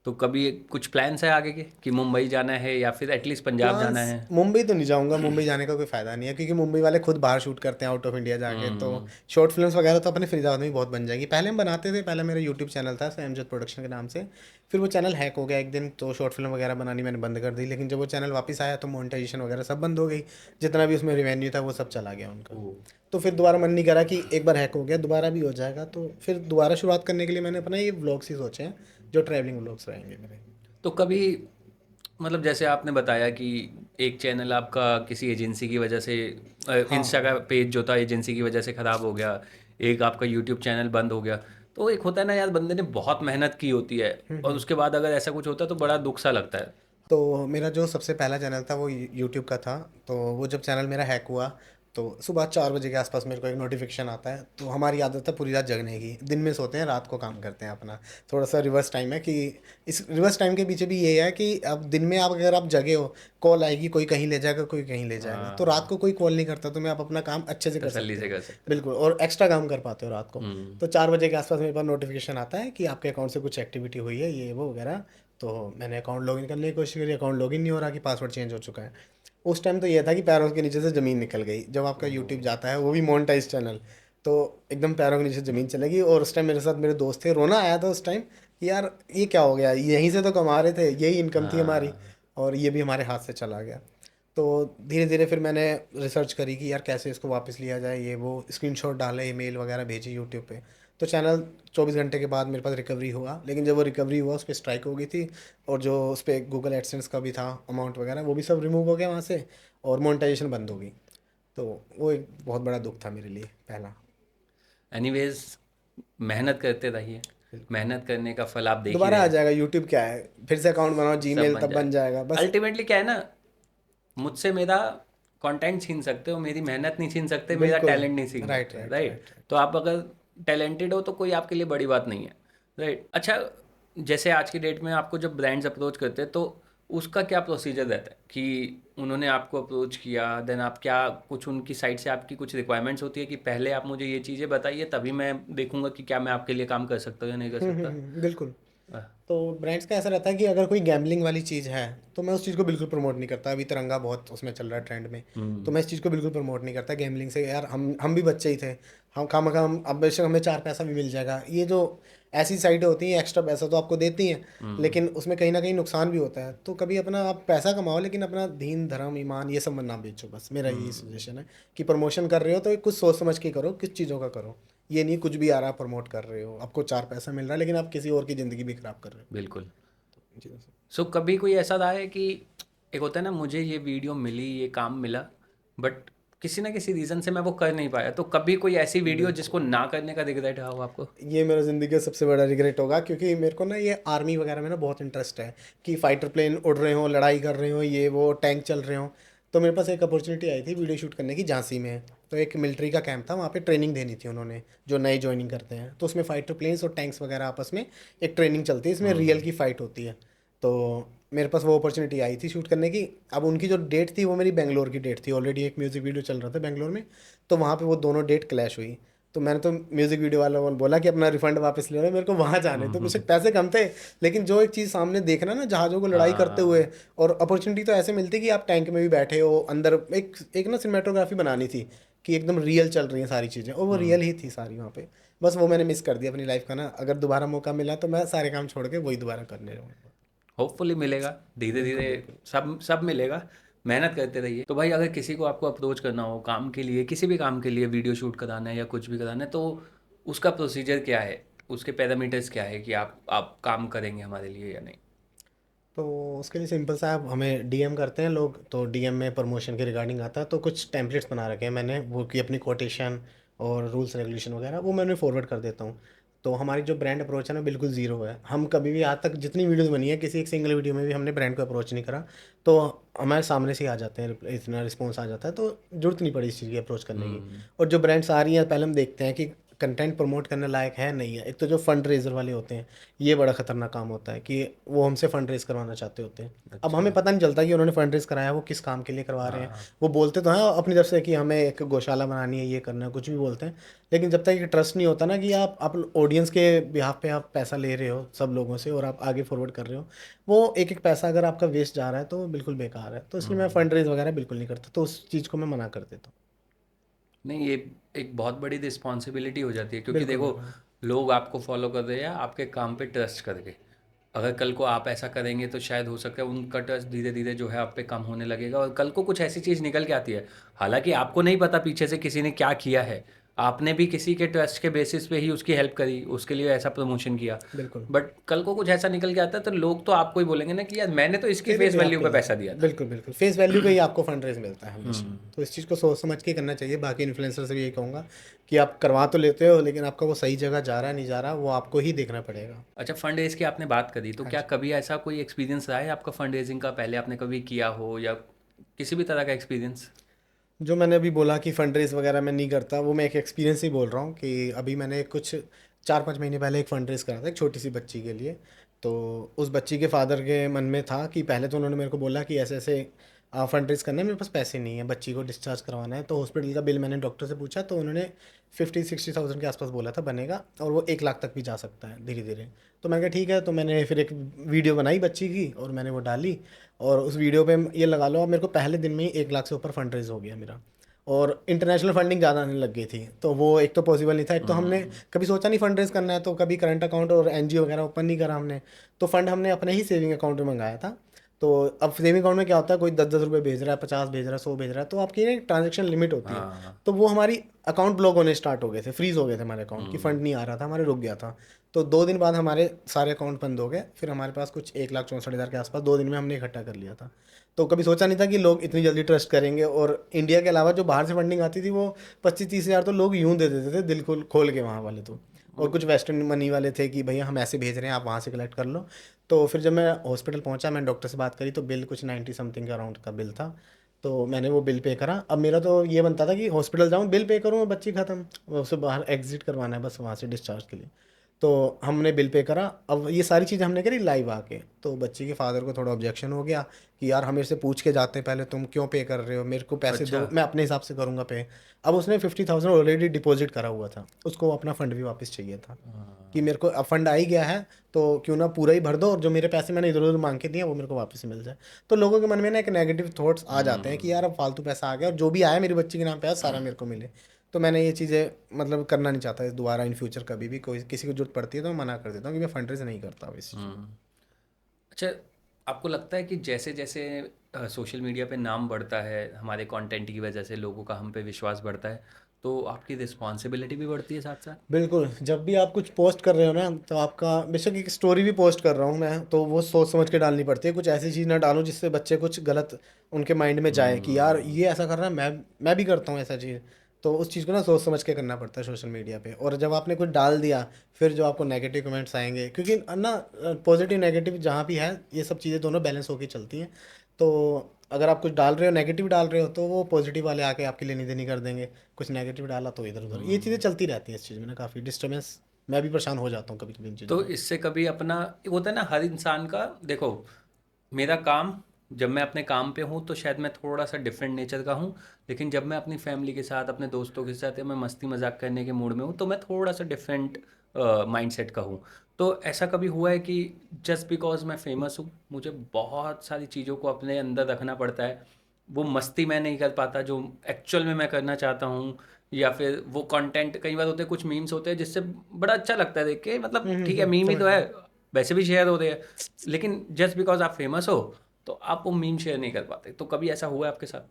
तो कभी कुछ प्लान्स है आगे के कि मुंबई जाना है या फिर एटलीस्ट पंजाब जाना प्लान्स, है? मुंबई तो नहीं जाऊंगा, मुंबई जाने का कोई फ़ायदा नहीं है, क्योंकि मुंबई वाले खुद बाहर शूट करते हैं आउट ऑफ इंडिया जाके। तो हुँ, शॉर्ट फिल्म्स वगैरह तो अपने फरीदाबाद में ही बहुत बन जाएगी। पहले हम बनाते थे, पहले मेरा यूट्यूब चैनल था एमजेड प्रोडक्शन के नाम से। फिर वो चैनल हैक हो गया एक दिन, तो शॉर्ट फिल्म वगैरह बनानी मैंने बंद कर दी। लेकिन जब वो चैनल वापस आया तो मोनेटाइजेशन वगैरह सब बंद हो गई, जितना भी उसमें रेवेन्यू था वो सब चला गया उनका। ओह! तो फिर दोबारा मन नहीं करा कि एक बार हैक हो गया दोबारा भी हो जाएगा, तो फिर दोबारा शुरुआत करने के लिए मैंने अपना ये व्लॉग्स ही सोचे हैं, जो ट्रैवलिंग व्लॉग्स रहेंगे मेरे। तो कभी मतलब जैसे आपने बताया कि एक चैनल आपका किसी एजेंसी की वजह से इंस्टा का हाँ। पेज जो था एजेंसी की वजह से ख़राब हो गया, एक आपका यूट्यूब चैनल बंद हो गया। तो एक होता है ना यार, बंदे ने बहुत मेहनत की होती है और उसके बाद अगर ऐसा कुछ होता है तो बड़ा दुख सा लगता है। तो मेरा जो सबसे पहला चैनल था वो यूट्यूब का था। तो वो जब चैनल मेरा हैक हुआ, तो सुबह 4 बजे के आसपास मेरे को एक नोटिफिकेशन आता है। तो हमारी आदत है पूरी रात जगने की, दिन में सोते हैं रात को काम करते हैं अपना। थोड़ा सा रिवर्स टाइम है कि, इस रिवर्स टाइम के पीछे भी ये है कि अब दिन में आप अगर आप जगे हो, कॉल आएगी, कोई कहीं ले जाएगा कोई कहीं ले जाएगा, तो रात हाँ, को कोई कॉल नहीं करता, तो मैं आप अपना काम अच्छे से कर तसल्ली सकते से हो। कर सकते हो। बिल्कुल, और एक्स्ट्रा काम कर पाते हो रात को। हुँ, तो 4 बजे के आसपास मेरे पास नोटिफिकेशन आता है कि आपके अकाउंट से कुछ एक्टिविटी हुई है, ये वो वगैरह। तो मैंने अकाउंट लॉगिन करने की कोशिश करी, अकाउंट लॉगिन नहीं हो रहा कि पासवर्ड चेंज हो चुका है। उस टाइम तो ये था कि पैरों के नीचे से ज़मीन निकल गई, जब आपका यूट्यूब ओह! जाता है वो भी मोनेटाइज चैनल, तो एकदम पैरों के नीचे ज़मीन चलेगी। और उस टाइम मेरे साथ मेरे दोस्त थे, रोना आया था उस टाइम कि यार ये क्या हो गया, यहीं से तो कमा रहे थे, यही इनकम थी हमारी, हाँ, और ये भी हमारे हाथ से चला गया। तो धीरे धीरे फिर मैंने रिसर्च करी कि यार कैसे इसको वापस लिया जाए, ये वो स्क्रीनशॉट डाले, ईमेल वगैरह भेजी यूट्यूब पे। तो चैनल 24 घंटे के बाद मेरे पास रिकवरी हुआ, लेकिन जब वो रिकवरी हुआ उस पर स्ट्राइक हो गई थी। और जो उस पर गूगल एडसेंस का भी था अमाउंट वगैरह, वो भी सब रिमूव हो गया वहाँ से, और मोनेटाइजेशन बंद हो गई। तो वो एक बहुत बड़ा दुख था मेरे लिए पहला। एनीवेज़ मेहनत करते रहिए, बिल्कुल। मेहनत करने का फल आप देख ही दोबारा रहे आ हैं, जाएगा, यूट्यूब क्या है, फिर से अकाउंट बनाओ सब जीमेल, बन तब बन जाएगा। जाएगा बस। अल्टीमेटली क्या है ना, मुझसे मेरा कंटेंट छीन सकते हो, मेरी मेहनत नहीं छीन सकते, मेरा बिल्कुल। टैलेंट नहीं छीन राइट सकते, राइट राइट? राइट तो राइट। आप अगर टैलेंटेड हो तो कोई आपके लिए बड़ी बात नहीं है, राइट? अच्छा, जैसे आज की डेट में आपको जब ब्रांड्स अप्रोच करते हैं तो उसका क्या प्रोसीजर रहता है कि उन्होंने आपको अप्रोच किया, देन आप क्या, कुछ उनकी साइड से आपकी कुछ रिक्वायरमेंट्स होती है कि पहले आप मुझे ये चीज़ें बताइए तभी मैं देखूंगा कि क्या मैं आपके लिए काम कर सकता हूँ या नहीं कर सकता? बिल्कुल। अ, तो ब्रांड्स का ऐसा रहता है कि अगर कोई गैम्बलिंग वाली चीज़ है, तो मैं उस चीज़ को बिल्कुल प्रमोट नहीं करता। अभी तिरंगा बहुत उसमें चल रहा है ट्रेंड में, तो हम्म, मैं इस चीज़ को बिल्कुल प्रमोट नहीं करता गैम्बलिंग से। यार हम भी बच्चे ही थे, हम खामखा, हम अब बेशक हमें 4 पैसा भी मिल जाएगा, ये जो ऐसी साइटें होती हैं एक्स्ट्रा पैसा तो आपको देती हैं, हम्म, लेकिन उसमें कहीं ना कहीं नुकसान भी होता है। तो कभी अपना आप पैसा कमाओ, लेकिन अपना दीन धर्म ईमान ये सब ना बेचो, बस मेरा यही हम्म, सजेशन है। कि प्रमोशन कर रहे हो तो कुछ सोच समझ के करो, किस चीज़ों का करो। ये नहीं कुछ भी आ रहा प्रमोट कर रहे हो, आपको 4 पैसा मिल रहा है, लेकिन आप किसी और की ज़िंदगी भी खराब कर रहे बिल्कुल। हो जी। सो कभी कोई ऐसा रहा है कि एक होता है ना, मुझे ये वीडियो मिली, ये काम मिला, बट किसी ना किसी रीज़न से मैं वो कर नहीं पाया, तो कभी कोई ऐसी वीडियो जिसको बिल्कुल। ना करने का रिग्रेट रहा हो आपको? ये मेरा ज़िंदगी का सबसे बड़ा रिग्रेट होगा, क्योंकि मेरे को ना ये आर्मी वगैरह में ना बहुत इंटरेस्ट है, कि फाइटर प्लेन उड़ रहे हों, लड़ाई कर रहे हों, ये वो टैंक चल रहे हों। तो मेरे पास एक अपॉर्चुनिटी आई थी वीडियो शूट करने की झांसी में। तो एक मिलिट्री का कैंप था, वहाँ पे ट्रेनिंग देनी थी उन्होंने, जो नए ज्वाइनिंग करते हैं। तो उसमें फाइटर प्लेन्स और टैंक्स वगैरह आपस में एक ट्रेनिंग चलती है, इसमें रियल हम्म, की फ़ाइट होती है। तो मेरे पास वो अपॉर्चुनिटी आई थी शूट करने की। अब उनकी जो डेट थी वो मेरी बेंगलोर की डेट थी, ऑलरेडी एक म्यूज़िक वीडियो चल रहा था बेंगलोर में। तो वहाँ पे वो दोनों डेट क्लैश हुई। तो मैंने तो म्यूज़िक वीडियो वालों को बोला कि अपना रिफंड वापस ले लो, मेरे को वहाँ जाने तो हम्म, बेशक पैसे कम थे, लेकिन जो एक चीज़ सामने देखना ना, जहाज़ों को लड़ाई करते हुए। हाँ, और अपॉर्चुनिटी तो ऐसे मिलती कि आप टैंक में भी बैठे हो, अंदर एक एक ना सिनेमेटोग्राफी बनानी थी कि एकदम रियल चल रही हैं सारी चीज़ें, और वो हम्म, रियल ही थी सारी वहाँ पे। बस वो मैंने मिस कर दिया अपनी लाइफ का ना। अगर दोबारा मौका मिला तो मैं सारे काम छोड़ के वही दोबारा करने रहूँगा। होपफुली मिलेगा, धीरे बिल्कुल धीरे बिल्कुल। सब सब मिलेगा, मेहनत करते रहिए। तो भाई, अगर किसी को आपको अप्रोच करना हो काम के लिए, किसी भी काम के लिए, वीडियो शूट कराना है या कुछ भी कराना है, तो उसका प्रोसीजर क्या है, उसके पैरामीटर्स क्या है कि आप काम करेंगे हमारे लिए या नहीं? तो उसके लिए सिंपल सा, आप हमें डीएम करते हैं लोग, तो डीएम में प्रमोशन के रिगार्डिंग आता है। तो कुछ टेम्पलेट्स बना रखे हैं मैंने, वो कि अपनी कोटेशन और रूल्स रेगुलेशन वगैरह वो मैंने फॉरवर्ड कर देता हूँ। तो हमारी जो ब्रांड अप्रोच है ना बिल्कुल ज़ीरो है। हम कभी भी आज तक जितनी वीडियोज़ बनी है किसी एक सिंगल वीडियो में भी हमने ब्रांड को अप्रोच नहीं करा। तो हमारे सामने से ही आ जाते हैं, इतना रिस्पॉन्स आ जाता है, तो ज़रूरत नहीं पड़ी इस चीज़ की अप्रोच करने की। और जो ब्रांड्स आ रही हैं पहले हम देखते हैं कि कंटेंट प्रमोट करने लायक है नहीं है। एक तो जो फंड रेज़र वाले होते हैं, ये बड़ा ख़तरनाक काम होता है कि वो हमसे फंड रेज़ करवाना चाहते होते हैं। अब हमें पता नहीं चलता कि उन्होंने फंड रेज़ कराया वो किस काम के लिए करवा रहे हैं। वो बोलते तो हैं अपनी तरफ से कि हमें एक गौशाला बनानी है, ये करना है, कुछ भी बोलते हैं। लेकिन जब तक ये ट्रस्ट नहीं होता ना कि आप ऑडियंस के बिहाफ पे आप पैसा ले रहे हो सब लोगों से और आप आगे फॉरवर्ड कर रहे हो, वो एक एक पैसा अगर आपका वेस्ट जा रहा है तो वो बिल्कुल बेकार है। तो इसलिए मैं फंड रेज़ वगैरह बिल्कुल नहीं करता, तो उस चीज़ को मैं मना कर देता हूँ। नहीं, ये एक बहुत बड़ी रिस्पॉन्सिबिलिटी हो जाती है, क्योंकि बिल्कुल, देखो बिल्कुल। लोग आपको फॉलो कर रहे हैं आपके काम पे ट्रस्ट करके। अगर कल को आप ऐसा करेंगे तो शायद हो सकता है उनका ट्रस्ट धीरे धीरे जो है आप पे कम होने लगेगा, और कल को कुछ ऐसी चीज़ निकल के आती है, हालांकि आपको नहीं पता पीछे से किसी ने क्या किया है, आपने भी किसी के ट्रस्ट के बेसिस पे ही उसकी हेल्प करी, उसके लिए ऐसा प्रमोशन किया, बिल्कुल। बट कल को कुछ ऐसा निकल के आता है तो लोग तो आपको ही बोलेंगे ना कि यार मैंने तो इसकी तेरे फेस बिहाफ वैल्यू पे पे ही है। पैसा दिया था। बिल्कुल, बिल्कुल। फेस वैल्यू पे ही आपको फंड रेज़ मिलता है हमेशा। तो इस चीज़ को सोच समझ के करना चाहिए। बाकी इन्फ्लुएंसर से भी यही कहूँगा कि आप करवा तो लेते हो लेकिन आपका वो सही जगह जा रहा है, नहीं जा रहा, वो आपको ही देखना पड़ेगा। अच्छा, फंड रेज की आपने बात करी, तो हाँ क्या जी। कभी ऐसा कोई एक्सपीरियंस रहा है आपका फंड रेजिंग का, पहले आपने कभी किया हो या किसी भी तरह का एक्सपीरियंस? जो मैंने अभी बोला कि फंड रेज़ वगैरह मैं नहीं करता, वो मैं एक एक्सपीरियंस ही बोल रहा हूँ कि अभी मैंने कुछ 4-5 महीने पहले एक फंड रेज़ करा था एक छोटी-सी बच्ची के लिए। तो उस बच्ची के फ़ादर के मन में था कि पहले तो उन्होंने मेरे को बोला कि ऐसे-ऐसे फंड रेज़ करना है, मेरे पास पैसे नहीं है, बच्ची को डिस्चार्ज करवाना है। तो हॉस्पिटल का बिल मैंने डॉक्टर से पूछा तो उन्होंने 50-60,000 के आस-पास बोला था बनेगा, और वो 1 लाख तक भी जा सकता है धीरे-धीरे। तो मैंने कहा ठीक है, तो मैंने फिर एक वीडियो बनाई बच्ची की और मैंने वो डाली, और उस वीडियो पे ये लगा लो अब मेरे को पहले दिन में ही 1 लाख से ऊपर फंड रेज़ हो गया मेरा। और इंटरनेशनल फंडिंग ज़्यादा आने लग गई थी, तो वो एक तो पॉसिबल नहीं था। एक तो हमने कभी सोचा नहीं फंड रेज़ करना है, तो कभी करंट अकाउंट और एनजीओ वगैरह ओपन नहीं करा हमने। तो फंड हमने अपने ही सेविंग अकाउंट में मंगाया था। तो अब सेविंग अकाउंट में क्या होता है, कोई 10-10 रुपए भेज रहा है, 50 भेज रहा है, 100 भेज रहा है, तो आपकी ना ट्रांजैक्शन लिमिट होती है। हाँ। तो वो हमारी अकाउंट ब्लॉक होने स्टार्ट हो गए थे, फ्रीज़ हो गए थे हमारे अकाउंट, की फंड नहीं आ रहा था, हमारे रुक गया था। तो 2 दिन बाद हमारे सारे अकाउंट बंद हो गए, फिर हमारे पास कुछ 1,64,000 के आसपास 2 दिन में हमने इकट्ठा कर लिया था। तो कभी सोचा नहीं था कि लोग इतनी जल्दी ट्रस्ट करेंगे, और इंडिया के अलावा जो बाहर से फंडिंग आती थी वो 25-30 हज़ार तो लोग यूँ दे देते थे दिल खोल खोल के वहाँ वाले तो। और कुछ वेस्टर्न मनी वाले थे कि भैया हम ऐसे भेज रहे हैं, आप वहाँ से कलेक्ट कर लो। तो फिर जब मैं हॉस्पिटल पहुँचा, मैंने डॉक्टर से बात करी, तो बिल कुछ 90 समथिंग के अराउंड का बिल था। तो मैंने वो बिल पे करा। अब मेरा तो ये बनता था कि हॉस्पिटल जाऊँ, बिल पे करूँ और बच्ची ख़त्म, उसे बाहर एग्ज़िट करवाना है बस वहाँ से डिस्चार्ज के लिए। तो हमने बिल पे करा। अब ये सारी चीज़ हमने करी लाइव आके, तो बच्ची के फादर को थोड़ा ऑब्जेक्शन हो गया कि यार हम मेरे से पूछ के जाते हैं पहले, तुम क्यों पे कर रहे हो, मेरे को पैसे अच्छा। दो, मैं अपने हिसाब से करूँगा पे। अब उसने 50,000 ऑलरेडी डिपॉजिट करा हुआ था, उसको अपना फ़ंड भी वापस चाहिए था कि मेरे को अब फंड आ ही गया है, तो क्यों ना पूरा ही भर दो, और जो मेरे पैसे मैंने इधर उधर मांग के दिए वो मेरे को वापस मिल जाए। तो लोगों के मन में ना एक नेगेटिव थॉट्स आ जाते हैं कि यार अब फालतू पैसा आ गया, और जो भी आया मेरी बच्ची के नाम पे आया सारा मेरे को मिले। तो मैंने ये चीज़ें मतलब करना नहीं चाहता दोबारा इन फ्यूचर। कभी भी कोई किसी को जरूरत पड़ती है तो मैं मना कर देता हूँ कि मैं फंड रेज नहीं करता हूँ इस चीज़ में। अच्छा, आपको लगता है कि जैसे जैसे सोशल मीडिया पे नाम बढ़ता है, हमारे कंटेंट की वजह से लोगों का हम पे विश्वास बढ़ता है, तो आपकी रिस्पॉन्सिबिलिटी भी बढ़ती है साथ साथ? बिल्कुल, जब भी आप कुछ पोस्ट कर रहे हो ना, तो आपका बेशक एक स्टोरी भी पोस्ट कर रहा हूँ मैं, तो वो सोच समझ के डालनी पड़ती है। कुछ ऐसी चीज़ ना डालो जिससे बच्चे कुछ गलत उनके माइंड में जाए कि यार ये ऐसा कर रहा है, मैं भी करता हूँ ऐसा चीज़। तो उस चीज़ को ना सोच समझ के करना पड़ता है सोशल मीडिया पे। और जब आपने कुछ डाल दिया, फिर जो आपको नेगेटिव कमेंट्स आएँगे, क्योंकि ना पॉजिटिव नेगेटिव जहाँ भी है, ये सब चीज़ें दोनों बैलेंस होके चलती हैं। तो अगर आप कुछ डाल रहे हो, नेगेटिव डाल रहे हो, तो वो पॉजिटिव वाले आके आपकी लेनी-देनी कर देंगे। कुछ नेगेटिव डाला तो इधर-उधर, ये चीज़ें चलती रहती हैं इस चीज़ में ना, काफ़ी डिस्टर्बेंस, मैं भी परेशान हो जाता हूँ कभी-कभी इन चीज़ों तो से। इससे कभी अपना, होता है ना हर इंसान का, देखो मेरा काम, जब मैं अपने काम पे हूँ तो शायद मैं थोड़ा सा डिफरेंट नेचर का हूँ, लेकिन जब मैं अपनी फैमिली के साथ, अपने दोस्तों के साथ, या मैं मस्ती मजाक करने के मूड में हूँ तो मैं थोड़ा सा डिफरेंट माइंडसेट का हूँ। तो ऐसा कभी हुआ है कि जस्ट बिकॉज मैं फेमस हूँ मुझे बहुत सारी चीज़ों को अपने अंदर रखना पड़ता है, वो मस्ती मैं नहीं कर पाता जो एक्चुअल में मैं करना चाहता हूँ, या फिर वो कंटेंट, कई बार होते हैं कुछ मीम्स होते हैं जिससे बड़ा अच्छा लगता है देख के, मतलब ठीक है मीम ही समझ तो रहा है, हूँ। वैसे भी शेयर हो रहे हैं, लेकिन जस्ट बिकॉज आप फेमस हो तो आप वो मीम शेयर नहीं कर पाते, तो कभी ऐसा हुआ है आपके साथ?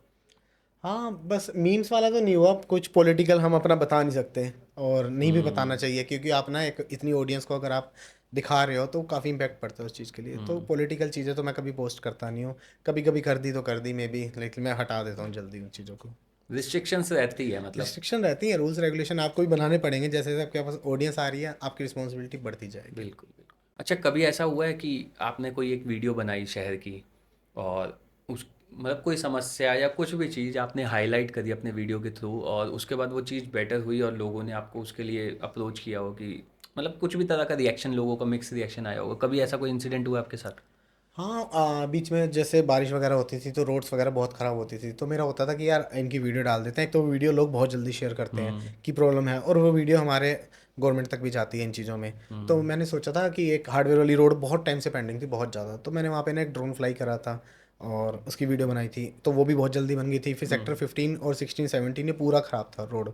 हाँ, बस मीम्स वाला तो नहीं हुआ, कुछ पॉलिटिकल हम अपना बता नहीं सकते, और नहीं भी बताना हम्म। चाहिए, क्योंकि आप ना एक इतनी ऑडियंस को अगर आप दिखा रहे हो तो काफ़ी इम्पैक्ट पड़ता है उस चीज़ के लिए। तो पॉलिटिकल चीज़ें तो मैं कभी पोस्ट करता नहीं हूँ। कभी-कभी कर दी तो कर दी मे बी, लेकिन मैं हटा देता हूँ जल्दी उन चीज़ों को। रिस्ट्रिक्शंस रहती है मतलब। रिस्ट्रिक्शन रहती है, रूल्स रेगुलेशन आपको भी बनाने पड़ेंगे, जैसे जैसे आपके पास ऑडियंस आ रही है आपकी रिस्पॉन्सिबिलिटी बढ़ती जाएगी। बिल्कुल, बिल्कुल। अच्छा, कभी ऐसा हुआ है कि आपने कोई एक वीडियो बनाई शहर की और उस मतलब कोई समस्या या कुछ भी चीज़ आपने हाइलाइट करी अपने वीडियो के थ्रू और उसके बाद वो चीज़ बेटर हुई और लोगों ने आपको उसके लिए अप्रोच किया हो कि मतलब कुछ भी तरह का रिएक्शन, लोगों का मिक्स रिएक्शन आया होगा, कभी ऐसा कोई इंसिडेंट हुआ आपके साथ? हाँ, बीच में जैसे बारिश वगैरह होती थी तो रोड्स वगैरह बहुत ख़राब होती थी, तो मेरा होता था कि यार इनकी वीडियो डाल देते हैं। एक तो वीडियो लोग बहुत जल्दी शेयर करते हैं हुँ, कि प्रॉब्लम है, और वो वीडियो हमारे गवर्नमेंट तक भी जाती है इन चीज़ों में। तो हुँ, मैंने सोचा था कि एक हार्डवेयर वाली रोड बहुत टाइम से पेंडिंग थी, बहुत ज़्यादा, तो मैंने वहाँ पे ना एक ड्रोन फ्लाई करा था और उसकी वीडियो बनाई थी, तो वो भी बहुत जल्दी बन गई थी। फिर सेक्टर 15 और 16 17 ये पूरा ख़राब था रोड,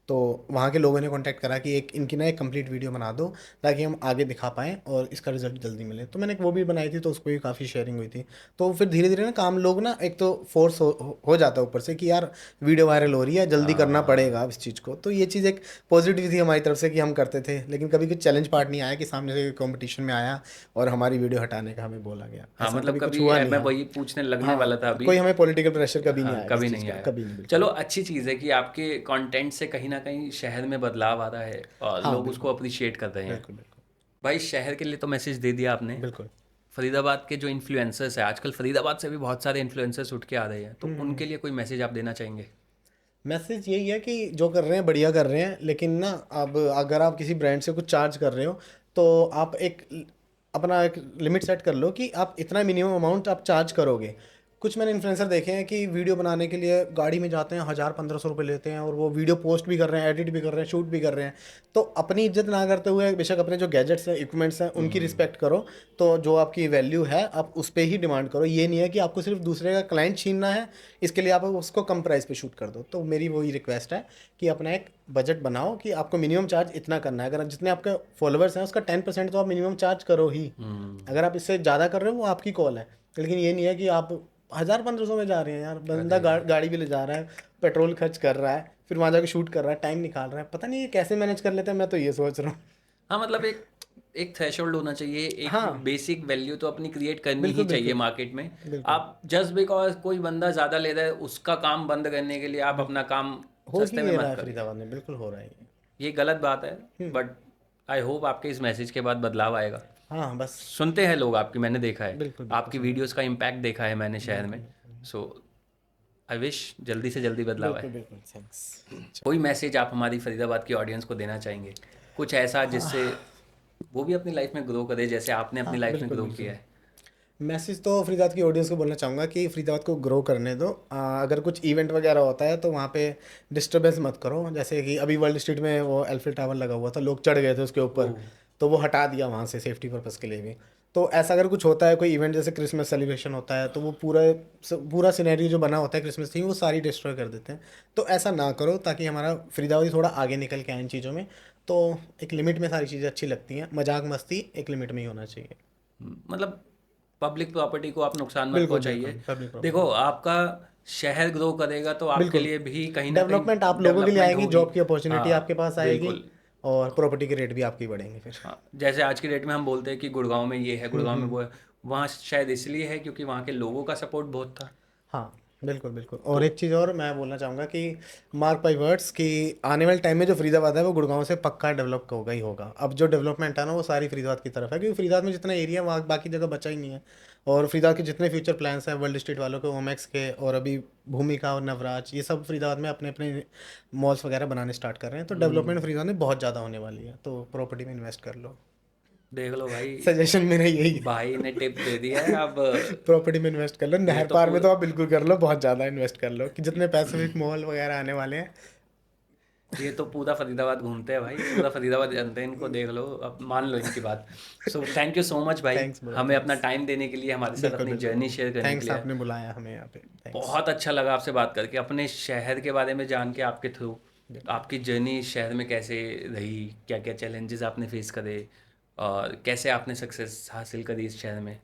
तो वहाँ के लोगों ने कांटेक्ट करा कि एक इनकी ना एक कंप्लीट वीडियो बना दो ताकि हम आगे दिखा पाएँ और इसका रिजल्ट जल्दी मिले। तो मैंने एक वो भी बनाई थी, तो उसको भी काफ़ी शेयरिंग हुई थी। तो फिर धीरे धीरे ना काम लोग ना एक तो फोर्स हो जाता है ऊपर से कि यार वीडियो वायरल हो रही है, जल्दी करना हाँ। पड़ेगा अब इस चीज़ को। तो ये चीज़ एक पॉजिटिव थी हमारी तरफ से कि हम करते थे, लेकिन कभी कुछ चैलेंज पार्ट नहीं आया कि सामने से कंपटीशन में आया और हमारी वीडियो हटाने का हमें बोला गया, हाँ, ऐसा मतलब कभी कुछ कभी हुआ नहीं। मैं हाँ, वही पूछने लगने वाला हाँ, था अभी। कोई हमें पॉलिटिकल प्रेशर कभी नहीं हाँ, आया इस कभी चीज़ नहीं का, आया। कभी नहीं, बिल्कुल चलो, नहीं। अच्छी चीज़ है कि आपके कंटेंट से कहीं न कहीं शहर में बदलाव आ रहा है और हाँ, लोग उसको बिल्कुल, अप्रिशिएट कर रहे हैं। बिल्कुल, बिल्कुल, भाई, शहर के लिए तो मैसेज दे दिया आपने। बिल्कुल। फरीदाबाद के जो इन्फ्लुएंसर्स हैं, आजकल फरीदाबाद से भी बहुत सारे इन्फ्लुएंसर्स उठ के आ रहे हैं, तो उनके लिए कोई मैसेज आप देना चाहेंगे? मैसेज यही है कि जो कर रहे हैं बढ़िया कर रहे हैं, लेकिन ना अब अगर आप किसी ब्रांड से कुछ चार्ज कर रहे हो तो आप अपना एक लिमिट सेट कर लो कि आप इतना मिनिमम अमाउंट आप चार्ज करोगे। कुछ मैंने इन्फ्लुएंसर देखे हैं कि वीडियो बनाने के लिए गाड़ी में जाते हैं, 1000 1500 रुपये लेते हैं और वो वीडियो पोस्ट भी कर रहे हैं, एडिट भी कर रहे हैं, शूट भी कर रहे हैं। तो अपनी इज्जत ना करते हुए बेशक अपने जो गैजेट्स हैं, इक्विपमेंट्स हैं, उनकी रिस्पेक्ट करो। तो जो आपकी वैल्यू है आप उस पर ही डिमांड करो, ये नहीं है कि आपको सिर्फ दूसरे का क्लाइंट छीनना है, इसके लिए आप उसको कम प्राइस पे शूट कर दो। तो मेरी वही रिक्वेस्ट है कि अपना एक बजट बनाओ कि आपको मिनिमम चार्ज इतना करना है। अगर जितने आपके फॉलोअर्स हैं उसका 10% तो आप मिनिमम चार्ज करो ही। अगर आप इससे ज़्यादा कर रहे हो वो आपकी कॉल है, लेकिन ये नहीं है कि आप 1000 1500 में जा रहे हैं। यार बंदा अरे! गाड़ी भी ले जा रहा है, पेट्रोल खर्च कर रहा है, फिर वहाँ जाके शूट कर रहा है, टाइम निकाल रहा है, पता नहीं ये कैसे मैनेज कर लेते हैं, मैं तो ये सोच रहा हूँ। हाँ, मतलब एक एक थ्रेशोल्ड होना चाहिए, एक हाँ, बेसिक वैल्यू तो अपनी क्रिएट करनी ही बिल्कुल, चाहिए बिल्कुल, मार्केट में। बिल्कुल, आप जस्ट बिकॉज़ कोई बंदा ज़्यादा ले रहा है, उसका काम बंद करने के लिए आप बिल्कुल। अपना काम हो ही सस्ते में ये रहा मत है करिए। फरीदाबाद में, बिल्कुल हो रहा है ये। ये गलत बात है, हुँ, बट आई होप आपके इस मैसेज के बाद बदलाव आएगा। हाँ, बस सुनते हैं लोग आपकी, मैंने देखा है। बिल्कुल, बिल्कुल आपकी सुना। वीडियोज़ का इम्पैक्ट देखा है मैंने शहर बिल्कुल, में। बिल्कुल। सो आई विश जल्दी से जल्दी बदलाव आए। बिल्कुल, बिल्कुल, थैंक्स। कोई मैसेज आप हमारी फरीदाबाद की ऑडियंस को देना चाहेंगे? कुछ ऐसा जिससे वो भी अपनी लाइफ में ग्रो करे जैसे आपने अपनी हाँ, लाइफ में बिल्कुल, ग्रो किया बिल्कुल। है? मैसेज तो फरीदाबाद की ऑडियंस को बोलना चाहूँगा कि फरीदाबाद को ग्रो करने दो। अगर कुछ इवेंट वगैरह होता है तो वहाँ पे डिस्टरबेंस मत करो। जैसे कि अभी वर्ल्ड स्ट्रीट में वो एल्फिल टावर लगा हुआ था, लोग चढ़ गए थे उसके ऊपर, ओह! तो वो हटा दिया वहाँ से सेफ्टी पर्पज़ के लिए भी। तो ऐसा अगर कुछ होता है, कोई इवेंट जैसे क्रिसमस सेलिब्रेशन होता है, तो वो पूरा सिनेरियो जो बना होता है क्रिसमस थीम, वो सारी डिस्ट्रॉय कर देते हैं। तो ऐसा ना करो ताकि हमारा फरीदाबाद थोड़ा आगे निकल के आए इन चीज़ों में। तो एक लिमिट में सारी चीज़ें अच्छी लगती हैं, मजाक मस्ती एक लिमिट में ही होना चाहिए। मतलब पब्लिक प्रॉपर्टी को आप नुकसान मत बिल्कुल, पहुंचाइए। बिल्कुल, पब्लिक देखो, प्रॉपर्टी। आपका शहर ग्रो करेगा तो आपके बिल्कुल, लिए भी कहीं ना कहीं डेवलपमेंट आप लोगों के लिए डेवलपमेंट आएगी, होगी। जॉब की अपॉर्चुनिटी आपके हाँ, पास आएगी बिल्कुल। और प्रॉपर्टी के रेट भी आपके बढ़ेंगे फिर। हाँ, जैसे आज की डेट में हम बोलते हैं कि गुड़गांव में ये है, हुँ, गुड़गांव में हुँ। वो है। वहाँ शायद इसलिए है क्योंकि वहाँ के लोगों का सपोर्ट बहुत था। हाँ, बिल्कुल, बिल्कुल। तो और एक चीज़ और मैं बोलना चाहूँगा कि मार्क माई वर्ड्स कि आने वाले टाइम में जो फरीदाबाद है वो गुड़गाँव से पक्का डेवलप होगा ही होगा। अब जो डेवलपमेंट है ना वो सारी फरीदाबाद की तरफ है, क्योंकि फरीदाबाद में जितना एरिया है वहाँ बाकी जगह बचा ही नहीं है। और फरीदाबाद के जितने फ्यूचर प्लान्स हैं वर्ल्ड स्ट्रीट वालों के, ओमेक्स के, और अभी भूमिका और नवराज, ये सब फरीदाबाद में अपने-अपने मॉल्स वगैरह बनाने स्टार्ट कर रहे हैं। तो डेवलपमेंट फरीदाबाद में बहुत ज़्यादा होने वाली है, तो प्रॉपर्टी में इन्वेस्ट कर लो। देख लो भाई, सजेशन मेरा यही है। भाई ने टिप दे दिया है अब। प्रॉपर्टी में इन्वेस्ट कर लो, ये नहर तो पार में तो पूरा आप बिल्कुल कर लो, बहुत ज़्यादा इन्वेस्ट कर लो कि जितने पैसिफिक मॉल वगैरह आने वाले हैं। ये तो पूरा फरीदाबाद घूमते हैं भाई, पूरा फरीदाबाद जानते हैं इनको, देख लो, अब मान लो इनकी बात। So thank you so much भाई, थैंक्स ब्रो, हमें अपना थैंक्स। टाइम देने के लिए, हमारे साथ बिल्कुल, अपनी बिल्कुल। जर्नी शेयर करने के थैंक्स लिए। आपने बुलाया हमें यहाँ पे, थैंक्स। बहुत अच्छा लगा आपसे बात करके, अपने शहर के बारे में जान के आपके थ्रू, बिल्कुल। आपकी जर्नी शहर में कैसे रही, क्या क्या चैलेंजेस आपने फेस करे और कैसे आपने सक्सेस हासिल करी इस शहर में।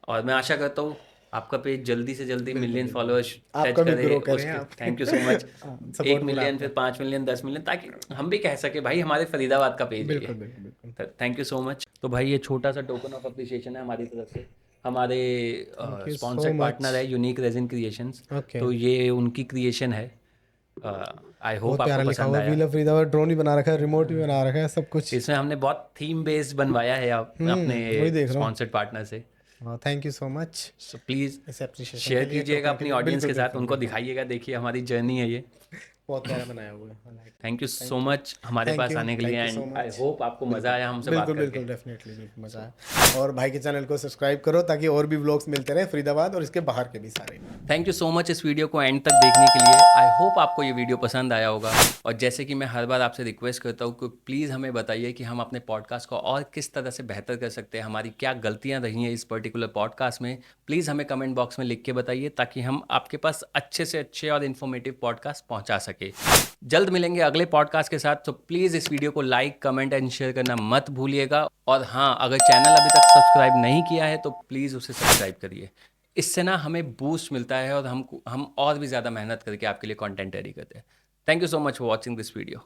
और मैं आशा करता हूँ आपका पेज जल्दी से जल्दी बिल्कुल, मिलियन बिल्कुल। फॉलोअर्स टच आपका भी करे ग्रो करें उसके। आप। Thank you so much. Support एक मिला मिलियन, फिर आपका। 5 मिलियन, 10 मिलियन, ताकि हम भी कह सके भाई हमारे फरीदाबाद का पेज है बिल्कुल, ये। बिल्कुल, बिल्कुल। Thank you so much. तो भाई, ये छोटा सा टोकन ऑफ अप्रिसिएशन है हमारी तरफ से। हमारे thank you so sponsored much. Partner है यूनिक रेजिन क्रिएशंस। ओके। तो ये उनकी क्रिएशन है, आई होप बहुत प्यारा आपको लिखा पसंद हुआ आया। वी लव फरीदाबाद, ड्रोन भी बना रखा है, रिमोट भी बना रखा है, सब कुछ। इसमें हमने बहुत थीम बेस्ड बनवाया है अपने वही देख रहा हूँ। स्पॉन्सर्ड पार्टनर से। हाँ, thank you so much so please इस एप्रिशिएशन शेयर के लिए, कीजिएगा टोकन के अपनी लिए। ऑडियंस बिल्कुल के साथ, बिल्कुल उनको बिल्कुल। दिखाइएगा, देखिए हमारी जर्नी है ये। बहुत प्यारा बनाया हुआ है, I like it. Thank you so Thank you. Much हमारे थैंक पास यू, आने के लिए, thank you so and I much. Hope आपको मज़ा आया हमसे बात बिल्कुल करके। बिल्कुल, डेफिनेटली बिल्कुल मज़ा आया। और भाई के चैनल को सब्सक्राइब करो ताकि और भी व्लॉग्स मिलते रहे फरीदाबाद और इसके बाहर के भी सारे। थैंक यू सो मच इस वीडियो को एंड तक देखने के लिए। आई होप आपको ये वीडियो पसंद आया होगा। और जैसे कि मैं हर बार आपसे रिक्वेस्ट करता हूँ कि प्लीज़ हमें बताइए कि हम अपने पॉडकास्ट को और किस तरह से बेहतर कर सकते हैं, हमारी क्या गलतियाँ रही हैं इस पर्टिकुलर पॉडकास्ट में। प्लीज़ हमें कमेंट बॉक्स में लिख के बताइए ताकि हम आपके पास अच्छे से अच्छे और इन्फॉर्मेटिव पॉडकास्ट पहुँचा सके। जल्द मिलेंगे अगले पॉडकास्ट के साथ, तो प्लीज़ इस वीडियो को लाइक, कमेंट एंड शेयर करना मत भूलिएगा। और हाँ, अगर चैनल अभी तक सब्सक्राइब नहीं किया है तो प्लीज़ उसे सब्सक्राइब करिए। इससे ना हमें बूस्ट मिलता है और हम और भी ज़्यादा मेहनत करके आपके लिए कंटेंट रेडी करते हैं। Thank you so much for watching this video.